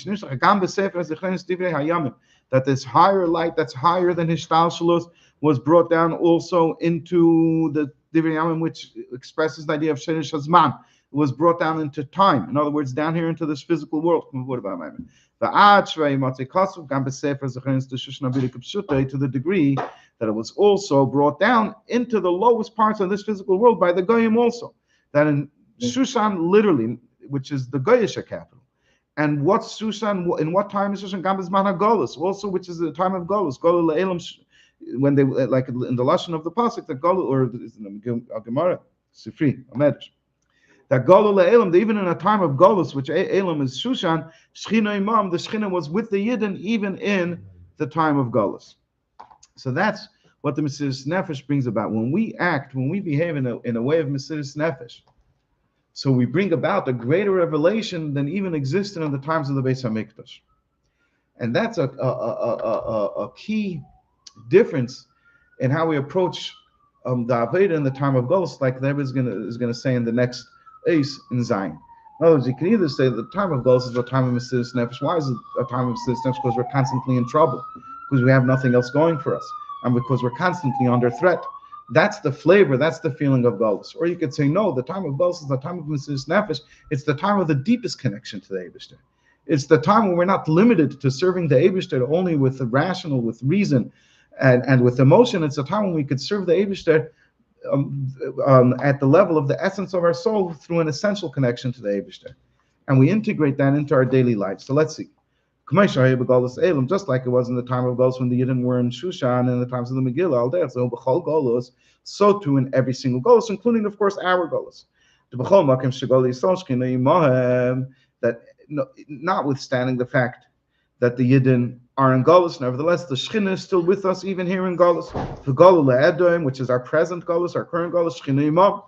[SPEAKER 1] That this higher light that's higher than Hishtalshalos was brought down also into the Divrei Yamim, which expresses the idea of Shenish Hazman. It was brought down into time. In other words, down here into this physical world. What about Maimon? To the degree that it was also brought down into the lowest parts of this physical world by the Goyim also. That in Shushan, literally, which is the Goyish capital. And what's Shushan? In what time is Shushan? Gambas Mana Golus, also, which is the time of Golus. Golul Elam, when they, like in the Lashon of the Pasuk, the Golul, or in the Gemara, Sifri, Amedesh. That Golul Elam, even in a time of Golus, which Elam is Shushan, Shechina Imam, the Shechina was with the Yidden even in the time of Golus. So that's what the Mesiris Nefesh brings about. When we act, when we behave in a way of Mesiris Nefesh, so we bring about a greater revelation than even existed in the times of the Beis HaMikdash. And that's a key difference in how we approach the Aveda in the time of Golus, like the Rebbe is going to say in the next Ace in Zion. In other words, you can either say that the time of Golus is a time of Mesiris Nefesh. Why is it a time of Mesiris Nefesh? Because we're constantly in trouble, because we have nothing else going for us, and because we're constantly under threat. That's the flavor, that's the feeling of Golus. Or you could say, no, the time of Golus is the time of Mesiris Nefesh. It's the time of the deepest connection to the Eibishter. It's the time when we're not limited to serving the Eibishter only with the rational, with reason, and with emotion. It's a time when we could serve the Eibishter at the level of the essence of our soul through an essential connection to the Eibishter. And we integrate that into our daily life. So let's see. Just like it was in the time of Golus when the Yidden were in Shushan and the times of the Megillah, so too in every single Golus, including, of course, our Golus. That notwithstanding the fact that the Yidden are in Golus, nevertheless, the Shechina is still with us even here in Golus. The Golul Le'edoim, which is our present Golus, our current Golus, Shechina Imam.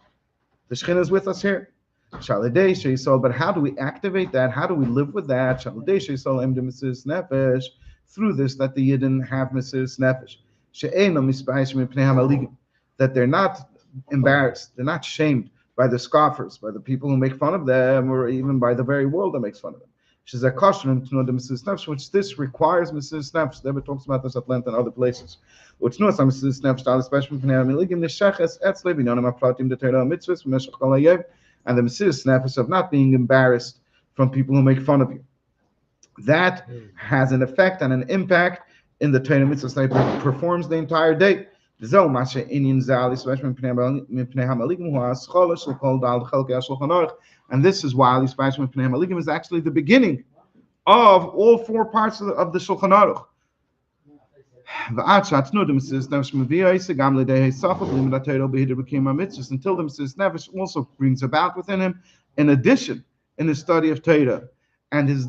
[SPEAKER 1] The Shechina is with us here. Shalidei Sheisol, but how do we activate that? How do we live with that? Shalidei Sheisol Em de Mesiris Nefesh, through this, that the Yidden have Mesiris Nefesh. She'eno Mispaish Mipnei Hamaligim, that they're not embarrassed, they're not shamed by the scoffers, by the people who make fun of them, or even by the very world that makes fun of them. She's a caution to know the Mesiris Nefesh, which this requires Mesiris Nefesh. David talks about this at length in other places. Which knows some Mesiris Nefesh, especially Mipnei Hamaligim, the Sheches Etzle, B'Yonim HaPratim, the Torah Mitzvahs, B'Meshach Kol Hayev, and the Mesiris Nefesh of not being embarrassed from people who make fun of you. That has an effect and an impact in the Torah mitzvahs that he performs the entire day. And this is why is actually the beginning of all four parts of the Shulchan Aruch. Until the Mesiris Nefesh also brings about within him, in addition, in his study of Torah and his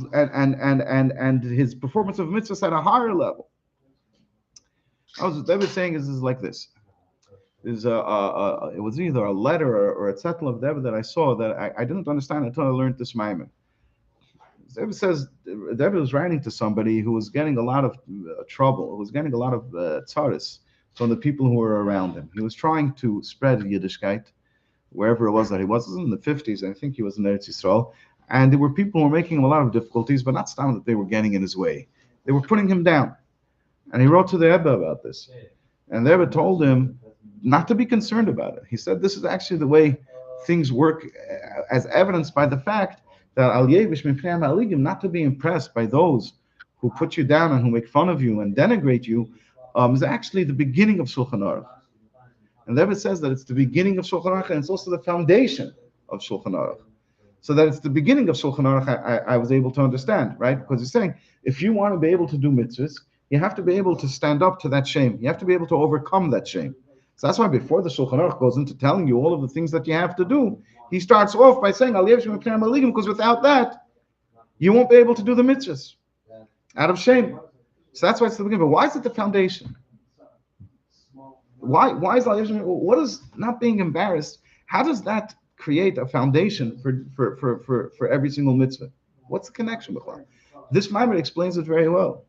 [SPEAKER 1] performance of mitzvahs at a higher level. What they were saying is like this. There's it was either a letter or a zettel of David that I saw that I didn't understand until I learned this Maimon. David says David was writing to somebody who was getting a lot of trouble, who was getting a lot of tzaris from the people who were around him. He was trying to spread Yiddishkeit wherever it was that he was. It was in the 50s, I think he was in Eretz Yisrael. And there were people who were making him a lot of difficulties, but not that they were getting in his way. They were putting him down. And he wrote to the Rebbe about this. And the Rebbe told him not to be concerned about it. He said this is actually the way things work, as evidenced by the fact that Al Yevish Mipnei Haligim, not to be impressed by those who put you down and who make fun of you and denigrate you, is actually the beginning of Shulchan Aruch. And the Rebbe says that it's the beginning of Shulchan Aruch, and it's also the foundation of Shulchan Aruch. So that it's the beginning of Shulchan Aruch, I was able to understand, right? Because he's saying, if you want to be able to do mitzvahs, you have to be able to stand up to that shame. You have to be able to overcome that shame. So that's why before the Shulchan Aruch goes into telling you all of the things that you have to do, he starts off by saying, because without that, you won't be able to do the mitzvahs out of shame. So that's why it's the beginning. But why is it the foundation? Why is what is not being embarrassed? How does that create a foundation for every single mitzvah? What's the connection with that? This Maimon explains it very well.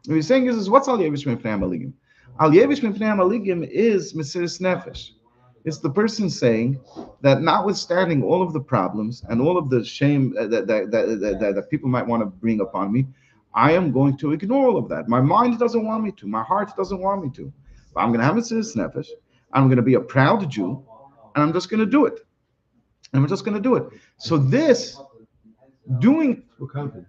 [SPEAKER 1] What he's saying is what's Al Yevish Mipnei Haligim? Al Yevish Mipnei Haligim is Mesiris Nefesh. It's the person saying that notwithstanding all of the problems and all of the shame that people might want to bring upon me, I am going to ignore all of that. My mind doesn't want me to. My heart doesn't want me to. But I'm going to have Mesiris Nefesh. I'm going to be a proud Jew, and I'm just going to do it. And we're just going to do it. So this doing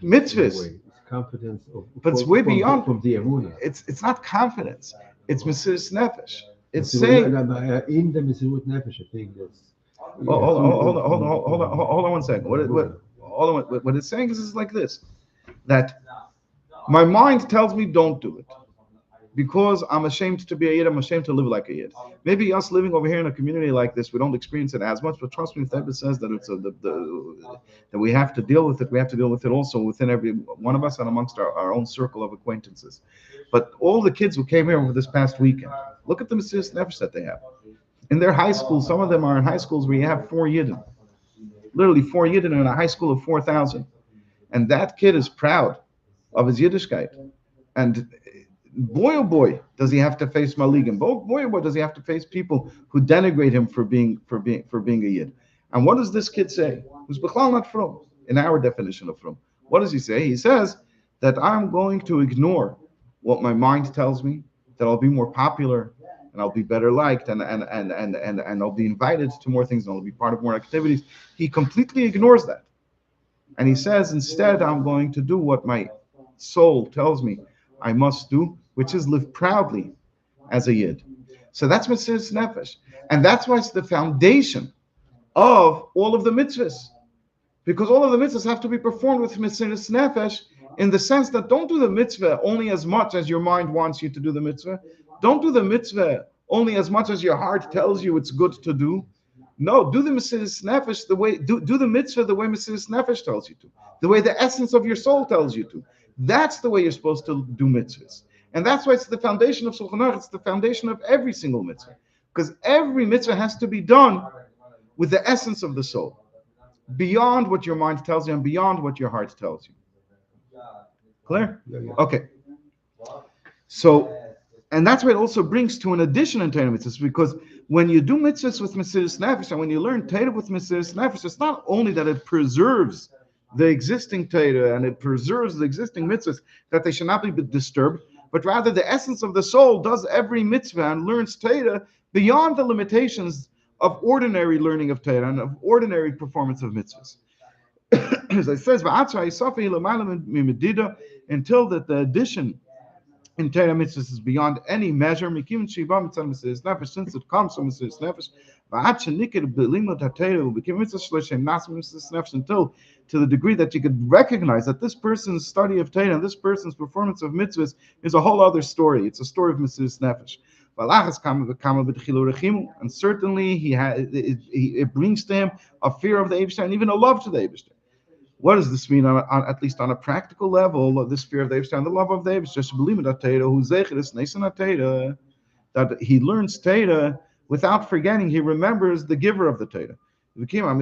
[SPEAKER 1] mitzvahs,
[SPEAKER 2] confidence
[SPEAKER 1] but it's way beyond
[SPEAKER 2] from the Emunah.
[SPEAKER 1] It's not confidence. It's Mesiris Nefesh. It's
[SPEAKER 2] So
[SPEAKER 1] saying
[SPEAKER 2] in the Mesiris Nefesh, I think that's.
[SPEAKER 1] Hold on 1 second. What it's saying is like this: that my mind tells me don't do it because I'm ashamed to be a yid. I'm ashamed to live like a yid. Maybe us living over here in a community like this, we don't experience it as much. But trust me, if David says that it's that we have to deal with it, we have to deal with it also within every one of us and amongst our own circle of acquaintances. But all the kids who came here over this past weekend, look at the Mesiris Nefesh that they have. In their high school, some of them are in high schools where you have 4 yidden. Literally 4 yidden in a high school of 4,000. And that kid is proud of his Yiddishkeit. And boy, oh boy, does he have to face Maligim. Boy, oh boy, does he have to face people who denigrate him for being a Yid. And what does this kid say? Who's B'chlal not from, in our definition of from. What does he say? He says that I'm going to ignore what my mind tells me, that I'll be more popular and I'll be better liked and I'll be invited to more things and I'll be part of more activities. He completely ignores that. And he says, instead, I'm going to do what my soul tells me I must do, which is live proudly as a Yid. So that's Mesiris Nefesh. And that's why it's the foundation of all of the mitzvahs. Because all of the mitzvahs have to be performed with Mesiris Nefesh, in the sense that don't do the mitzvah only as much as your mind wants you to do the mitzvah. Don't do the mitzvah only as much as your heart tells you it's good to do. No, do the Mesiris Nefesh the way, do the mitzvah the way Mesiris Nefesh tells you to, the way the essence of your soul tells you to. That's the way you're supposed to do mitzvahs. And that's why it's the foundation of Shulchan Aruch. It's the foundation of every single mitzvah. Because every mitzvah has to be done with the essence of the soul. beyond what your mind tells you and beyond what your heart tells you. Clear?
[SPEAKER 2] Yeah, yeah.
[SPEAKER 1] Okay. So, and that's what it also brings to an addition in Torah mitzvahs, because when you do mitzvahs with Mesiris Nefesh, and when you learn Torah with Mesiris Nefesh, it's not only that it preserves the existing Torah and it preserves the existing mitzvahs, that they should not be disturbed, but rather the essence of the soul does every mitzvah and learns Torah beyond the limitations of ordinary learning of Torah and of ordinary performance of mitzvahs. As it says, until that the addition in Torah mitzvahs is beyond any measure. Since it comes from Mesiris Nefesh, until to the degree that you could recognize that this person's study of Torah and this person's performance of mitzvahs is a whole other story. It's a story of Mesiris Nefesh. And certainly it brings to him a fear of the Eibishter and even a love to the Eibishter. What does this mean, at least on a practical level, this fear of the Eibishter and the love of the Eibishter? That he learns Torah without forgetting, he remembers the giver of the Torah. And when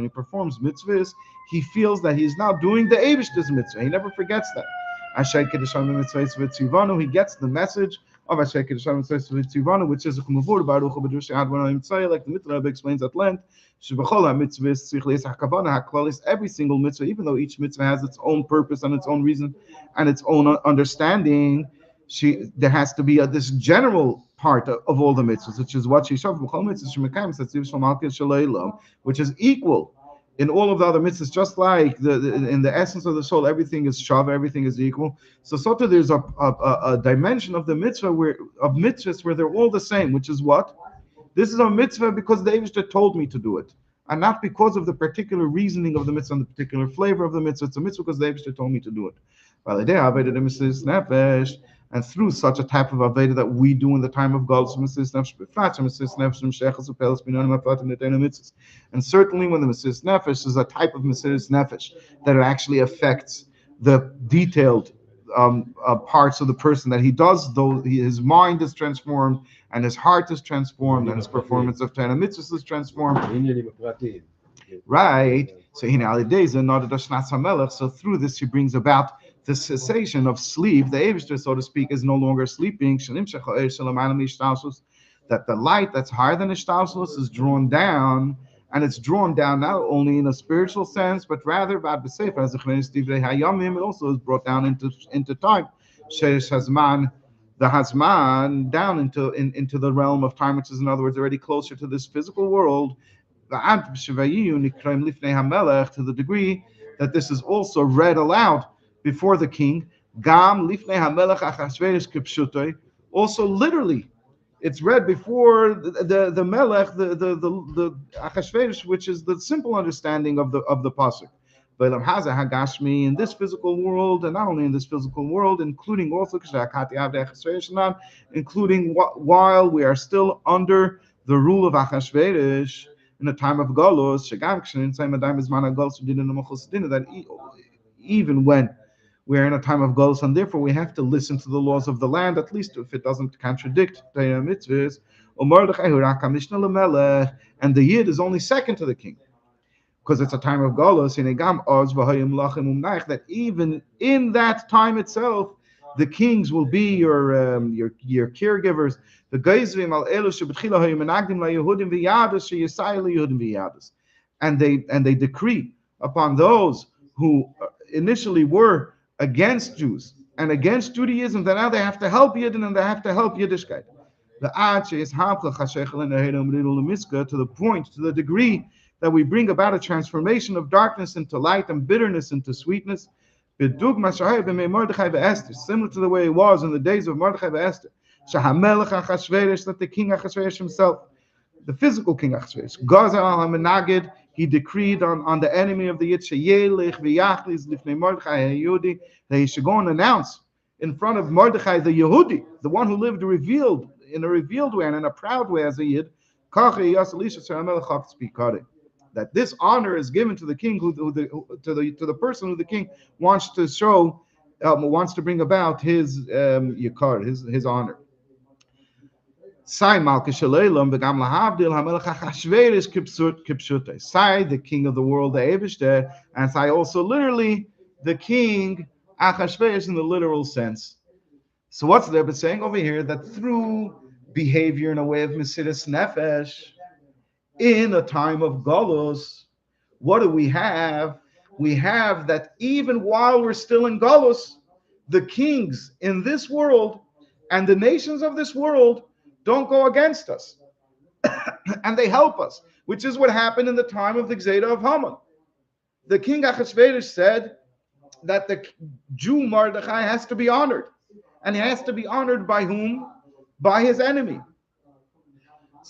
[SPEAKER 1] he performs mitzvahs, he feels that he's now doing the Eibishter's mitzvah. He never forgets that. He gets the message of Asher Kedushan Mitzvah Tzivanu, which is a kumavur Baruch B'Dusha Adonai Mitzvah, like the Mitzvah explains at length. Every single mitzvah, even though each mitzvah has its own purpose and its own reason and its own understanding, there has to be this general part of all the mitzvahs, which is what which is equal in all of the other mitzvahs, just like in the essence of the soul, everything is shav, everything is equal. So there's a dimension of the mitzvah of mitzvahs where they're all the same, which is what? This is a mitzvah because the Eibishter told me to do it, and not because of the particular reasoning of the mitzvah and the particular flavor of the mitzvah. It's a mitzvah because the Eibishter told me to do it. And through such a type of Aveda that we do in the time of Galus, and certainly when the Mesiris Nefesh is a type of Mesiris Nefesh that it actually affects the detailed parts of the person that he does, though his mind is transformed and his heart is transformed and his performance of Torah mitzvahs is transformed. Right. So through this he brings about the cessation of sleep. The Eibishter, so to speak, is no longer sleeping. That the light that's higher than Ishtalshalos is drawn down, and it's drawn down not only in a spiritual sense, but rather it also is brought down into time. The Hazman down into the realm of time, which is in other words already closer to this physical world, to the degree that this is also read aloud before the king. Also literally, it's read before the melech, the Achashverosh, which is the simple understanding of the pasuk. In this physical world, and not only in this physical world, including also including while we are still under the rule of Achashverosh in the time of Golos, that even when we're in a time of Golos, and therefore we have to listen to the laws of the land, at least if it doesn't contradict Torah mitzvahs. And the Yid is only second to the king, because it's a time of Golos, that even in that time itself, the kings will be your caregivers. The Geizvim al elu shebetchila hayim menagdim la Yehudim v'yadus sheyisai la Yehudim v'yadus, and they decree upon those who initially were against Jews and against Judaism that now they have to help Yidden and they have to help Yiddishkeit. The Ache is to the point, to the degree that we bring about a transformation of darkness into light and bitterness into sweetness. Similar to the way it was in the days of Mordechai and Esther. That the king Achashverosh himself, the physical king Achashverosh, Gaza al Menagid, he decreed on the enemy of the Yid, that he should go and announce in front of Mordechai the Yehudi, the one who lived revealed in a revealed way and in a proud way as a Yid, that this honor is given to the king, to the person who the king wants to show, wants to bring about his yikar, his honor. Sai Malka Shaleilam Begam Lahavdil Hamelach Hachashverosh Kipshute. Sai, the king of the world, the Eibishter, and Sai also literally the king Achashverosh in the literal sense. So what's the Rebbe saying over here? That through behavior in a way of Mesiras Nefesh, in a time of Golos, what do we have? We have that even while we're still in Golos, the kings in this world and the nations of this world don't go against us and they help us, which is what happened in the time of the Gzeda of Haman. The king Achashverosh said that the Jew Mordechai has to be honored, and he has to be honored by whom? By his enemy.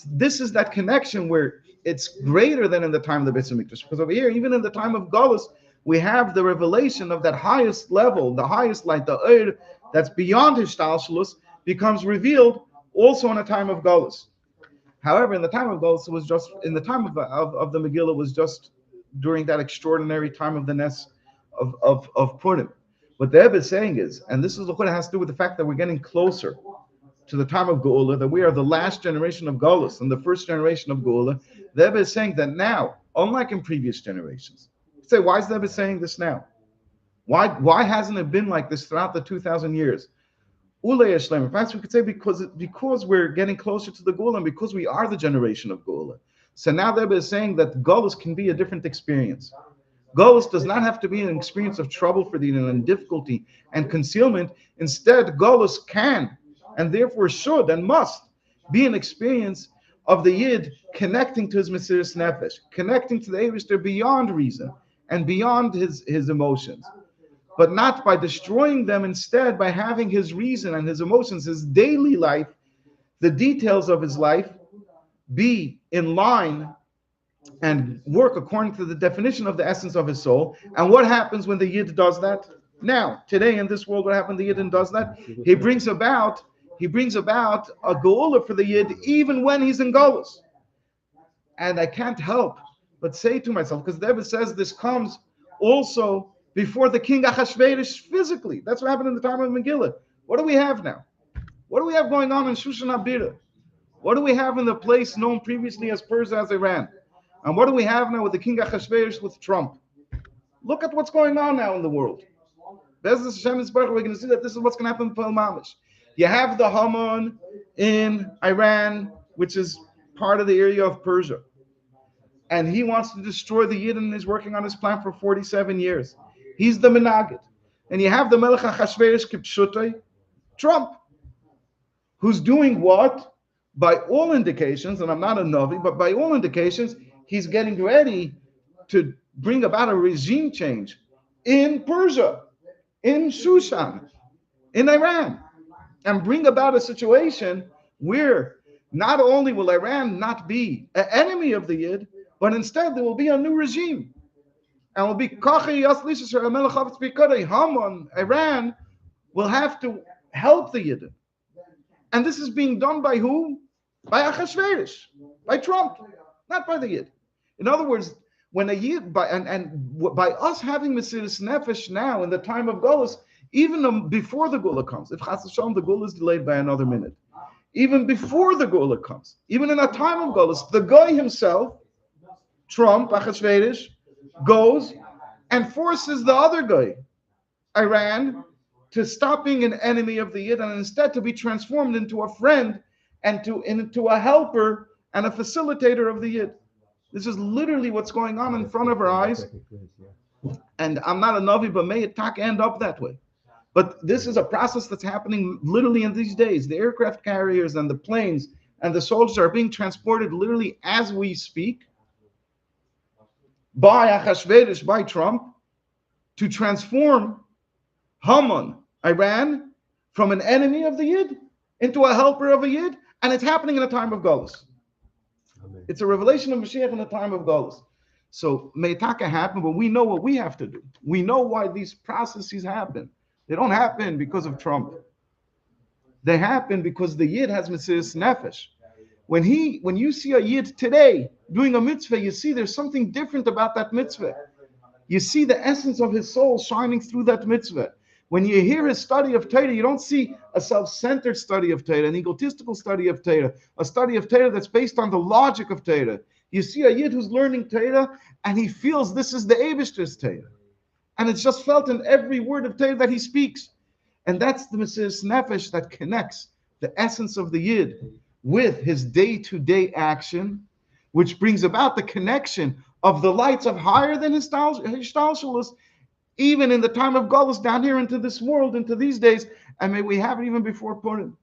[SPEAKER 1] This is that connection where it's greater than in the time of the Beis Hamikdash. Because over here, even in the time of Galus, we have the revelation of that highest level, the highest light, the Eir, that's beyond Hishtalshalus, becomes revealed also in a time of Galus. However, in the time of Galus, it was just, in the time of the Megillah, was just during that extraordinary time of the Nes of Purim. What the Rebbe is saying is, and this is what it has to do with the fact that we're getting closer to the time of Geula, that we are the last generation of Golus and the first generation of Geula. The Rebbe is saying that now, unlike in previous generations. You say, why is the Rebbe saying this now? Why hasn't it been like this throughout the 2,000 years? Ulei Yeshlem. Perhaps we could say because we're getting closer to the Geula and because we are the generation of Geula. So now the Rebbe is saying that Golus can be a different experience. Golus does not have to be an experience of trouble for the Yidden and difficulty and concealment. Instead, Golus can and therefore should and must be an experience of the Yid connecting to his Mesiras Nefesh, connecting to the Eibishter beyond reason and beyond his emotions, but not by destroying them, instead by having his reason and his emotions, his daily life, the details of his life, be in line and work according to the definition of the essence of his soul. And what happens when the Yid does that? Now, today in this world, what happens when the Yid does that? He brings about a Geula for the Yid even when he's in Golus. And I can't help but say to myself, because the Rebbe says this comes also before the king Achashverosh physically. That's what happened in the time of Megillah. What do we have now? What do we have going on in Shushan Abira? What do we have in the place known previously as Persia, as Iran? And what do we have now with the king Achashverosh with Trump? Look at what's going on now in the world. We're going to see that this is what's going to happen in Pel Mamish. You have the Haman in Iran, which is part of the area of Persia. And he wants to destroy the Yid and is working on his plan for 47 years. He's the Menagid. And you have the Melech HaChashverosh Kipshutei, Trump, who's doing what? By all indications, and I'm not a Navi, but by all indications, he's getting ready to bring about a regime change in Persia, in Shushan, in Iran, and bring about a situation where not only will Iran not be an enemy of the Yid, but instead there will be a new regime. And will be Haman, Iran will have to help the Yidden. And this is being done by who? By Achashverosh, by Trump, not by the Yid. In other words, when a Yid, by us having Mesiras Nefesh now in the time of Golus, even before the Gula comes, if Chas V'Shalom the Gula is delayed by another minute, even before the Gula comes, even in a time of Golus, the guy himself, Trump, Achashverosh, goes and forces the other guy, Iran, to stop being an enemy of the Yid and instead to be transformed into a friend and into a helper and a facilitator of the Yid. This is literally what's going on in front of our eyes. And I'm not a Navi, but may it end up that way. But this is a process that's happening literally in these days. The aircraft carriers and the planes and the soldiers are being transported literally as we speak by Achashverosh, by Trump, to transform Haman, Iran, from an enemy of the Yid into a helper of a Yid, and it's happening in a time of Golus. It's a revelation of Mashiach in the time of Golus. So may Taka happen, but we know what we have to do. We know why these processes happen. They don't happen because of Trump. They happen because the Yid has Mesiras Nefesh. When you see a Yid today doing a mitzvah, you see there's something different about that mitzvah. You see the essence of his soul shining through that mitzvah. When you hear his study of Torah, you don't see a self-centered study of Torah, an egotistical study of Torah, a study of Torah that's based on the logic of Torah. You see a Yid who's learning Torah, and he feels this is the Eibishter's Torah. And it's just felt in every word of Torah that he speaks. And that's the Mesiras Nefesh that connects the essence of the Yid with his day-to-day action, which brings about the connection of the lights of higher than his Hishtalshalos, even in the time of Galus, down here into this world, into these days, and may we have it even before Purim.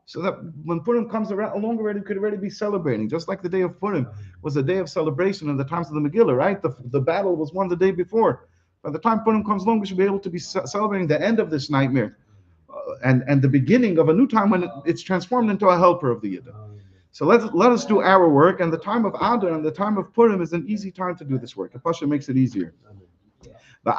[SPEAKER 1] So that when Purim comes around, along already, we could already be celebrating, just like the day of Purim was a day of celebration in the times of the Megillah, right? The battle was won the day before. By the time Purim comes along, we should be able to be celebrating the end of this nightmare, and the beginning of a new time when it's transformed into a helper of the Yidden. So let us do our work, and the time of Adar and the time of Purim is an easy time to do this work. The Pasha makes it easier. Until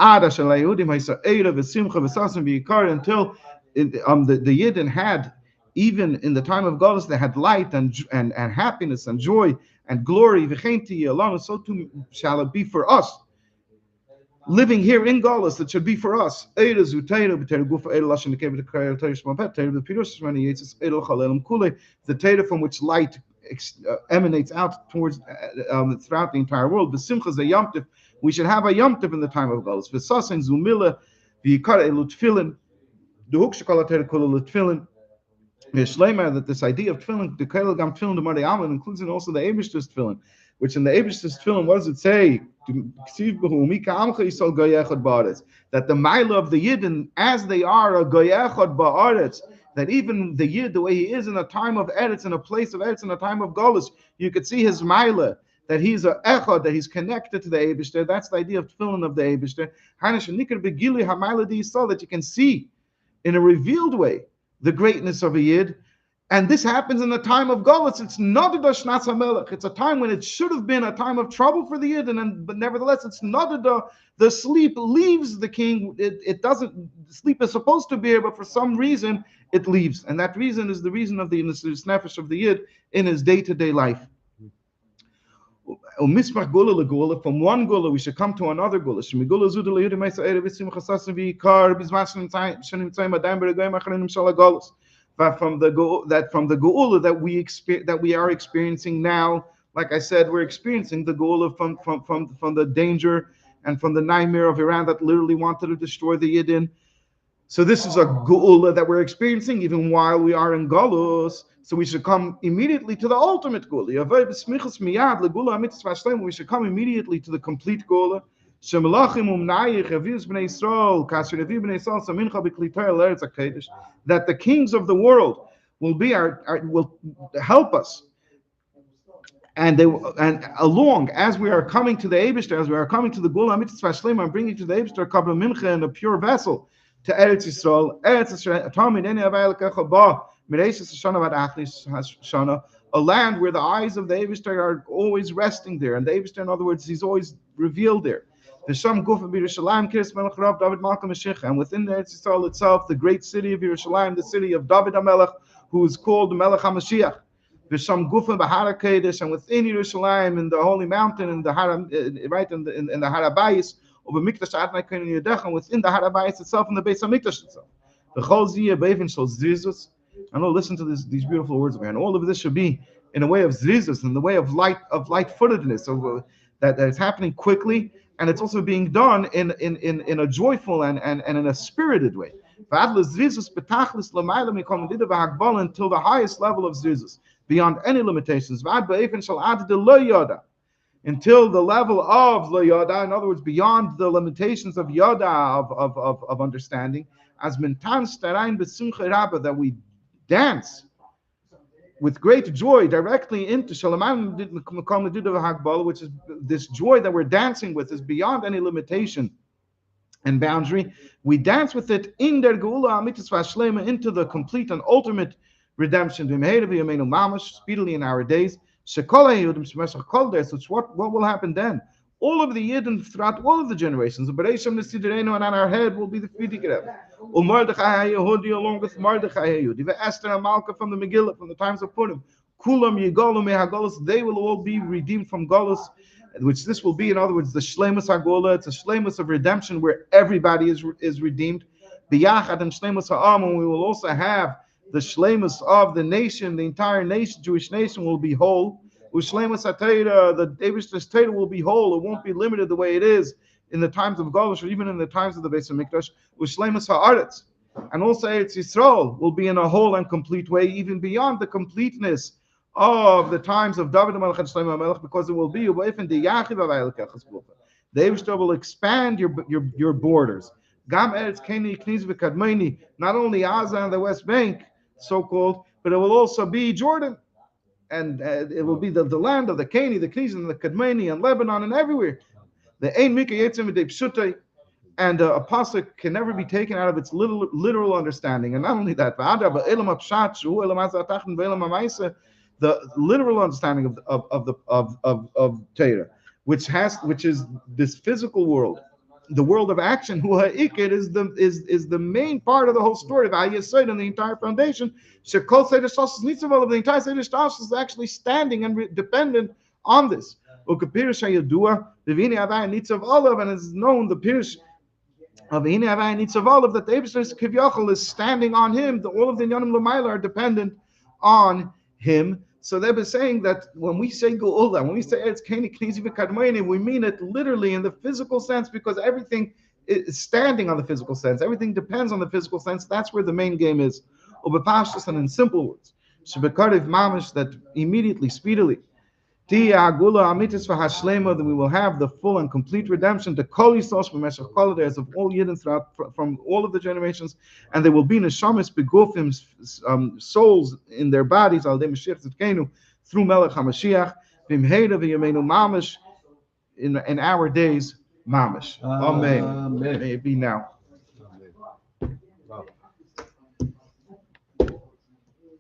[SPEAKER 1] the Yidden had, even in the time of Galus, they had light and happiness and joy and glory. So too shall it be for us living here in Galus. It should be for us. The Torah from which light emanates out towards throughout the entire world. We should have a yomtiv in the time of Galus. The Hukshakala Torah Kula Tefillin. That this idea of tefillin, the Kail Gam Tefillin, the Mari Amen, includes in also the Eibishter's tefillin, which in the Eibishter's tefillin, what does it say? That the Maila of the Yidden, as they are a Goyechad Ba'aretz, that even the Yid, the way he is in a time of Eretz, in a place of Eretz, in a time of Golus, you could see his Maila, that he's a Echad, that he's connected to the Eibishter. That's the idea of tefillin of the Eibishter. That you can see in a revealed way the greatness of a Yid. And this happens in the time of Golus. It's not a Dashnas HaMelech. It's a time when it should have been a time of trouble for the Yid, but nevertheless, it's not the sleep leaves the king. It doesn't, sleep is supposed to be here, but for some reason, it leaves. And that reason is the reason of the Nefesh of the Yid in his day-to-day life. From one gula, we should come to another gula. But from the geula that we are experiencing now, like I said, we're experiencing the geula from the danger and from the nightmare of Iran that literally wanted to destroy the Yidden. So this is a geula that we're experiencing even while we are in galus. So we should come immediately to the ultimate geula. We should come immediately to the complete geula. That the kings of the world will help us, and along as we are coming to the Eibishter, as we are coming to the Gula Mitzvah Shlema, and bringing to the Eibishter Kabbalah Mincha in a pure vessel to Eretz Yisrael. A land where the eyes of the Eibishter are always resting there, and the Eibishter, in other words, he's always revealed there. And within the Eretz Yisrael itself, the great city of Yerushalayim, the city of David HaMelech, who is called the Melech HaMashiach. And within Yerushalayim, in the holy mountain, in the right in the Harabayis, and within the Harabayis itself, in the Beis Hamikdash itself. And listen to these beautiful words of man. All of this should be in a way of zrizus, in the way of light-footedness, that is happening quickly, and it's also being done in a joyful and in a spirited way. Until the highest level of zrizus, beyond any limitations. Until the level of lo yada, in other words, beyond the limitations of yada, of understanding, as mintan starain besimcha rabba, that we dance with great joy directly into Shalom, which is this joy that we're dancing with is beyond any limitation and boundary. We dance with it in der Geula Mitzvah Shlema, into the complete and ultimate redemption, speedily in our days. So what will happen then? All of the Yidden throughout all of the generations, and on our head will be the Fidikreb. Along with Mordechai Yehudi, Esther and Malka from the Megillah, from the times of Purim. Kulam Yigolu Mehagolos, they will all be redeemed from Golos, which this will be, in other words, the Shlemus HaGola. It's a Shlemus of redemption where everybody is redeemed. biyachad and shleimus ha'am, and we will also have the shleimus of the nation, the entire nation, Jewish nation will be whole. Ushleimus ha'teira, the David's Torah will be whole. It won't be limited the way it is in the times of Gaulish or even in the times of the Beis Hamikdash. Ushleimus ha'aretz, and also Eretz Yisrael will be in a whole and complete way, even beyond the completeness of the times of David Melech and Shlomo Melech, because it will be the Eivishter will expand your borders. Gam Eretz Keni Kniz v'Kadmoni, not only Gaza and the West Bank, so called, but it will also be Jordan, and it will be the land of the Keni, the Kniz, and the Kadmoni, and Lebanon, and everywhere. The Ein Mika Yetzim v'Dei Psutei, and a pasuk can never be taken out of its literal understanding. And not only that, the literal understanding of Torah, which is this physical world, the world of action, who ha'ikid is the main part of the whole story of Hayesod and the entire foundation. Shekol Seder Shas Nitzav of the entire Seder Shas is actually standing and dependent on this. Ukapirish Hayadua, the Vini Avai Nitzav Olav, and is known the Pirish of Hine Avai Nitzav Olav, that the Eibishter Kivyachol is standing on him. All of the Yonim L'Mayla are dependent on him. So they've been saying that when we say Geula, when we say Eretz Keni Knizi v'Kadmoni, we mean it literally in the physical sense, because everything is standing on the physical sense. Everything depends on the physical sense. That's where the main game is. Ubepashtus, and in simple words, Shebekariv Mamish, that immediately, speedily, Tia Agula Amitis v'Hashlema, that we will have the full and complete redemption to Kol Yisrael Shemeshach Kol Adayos, of all Yidden throughout from all of the generations, and there will be neshamis begufim, souls in their bodies al Mashiach Tzidkenu, through Melech HaMashiach v'imheida v'yameinu mamish, in our days mamish. Amen. May it be now.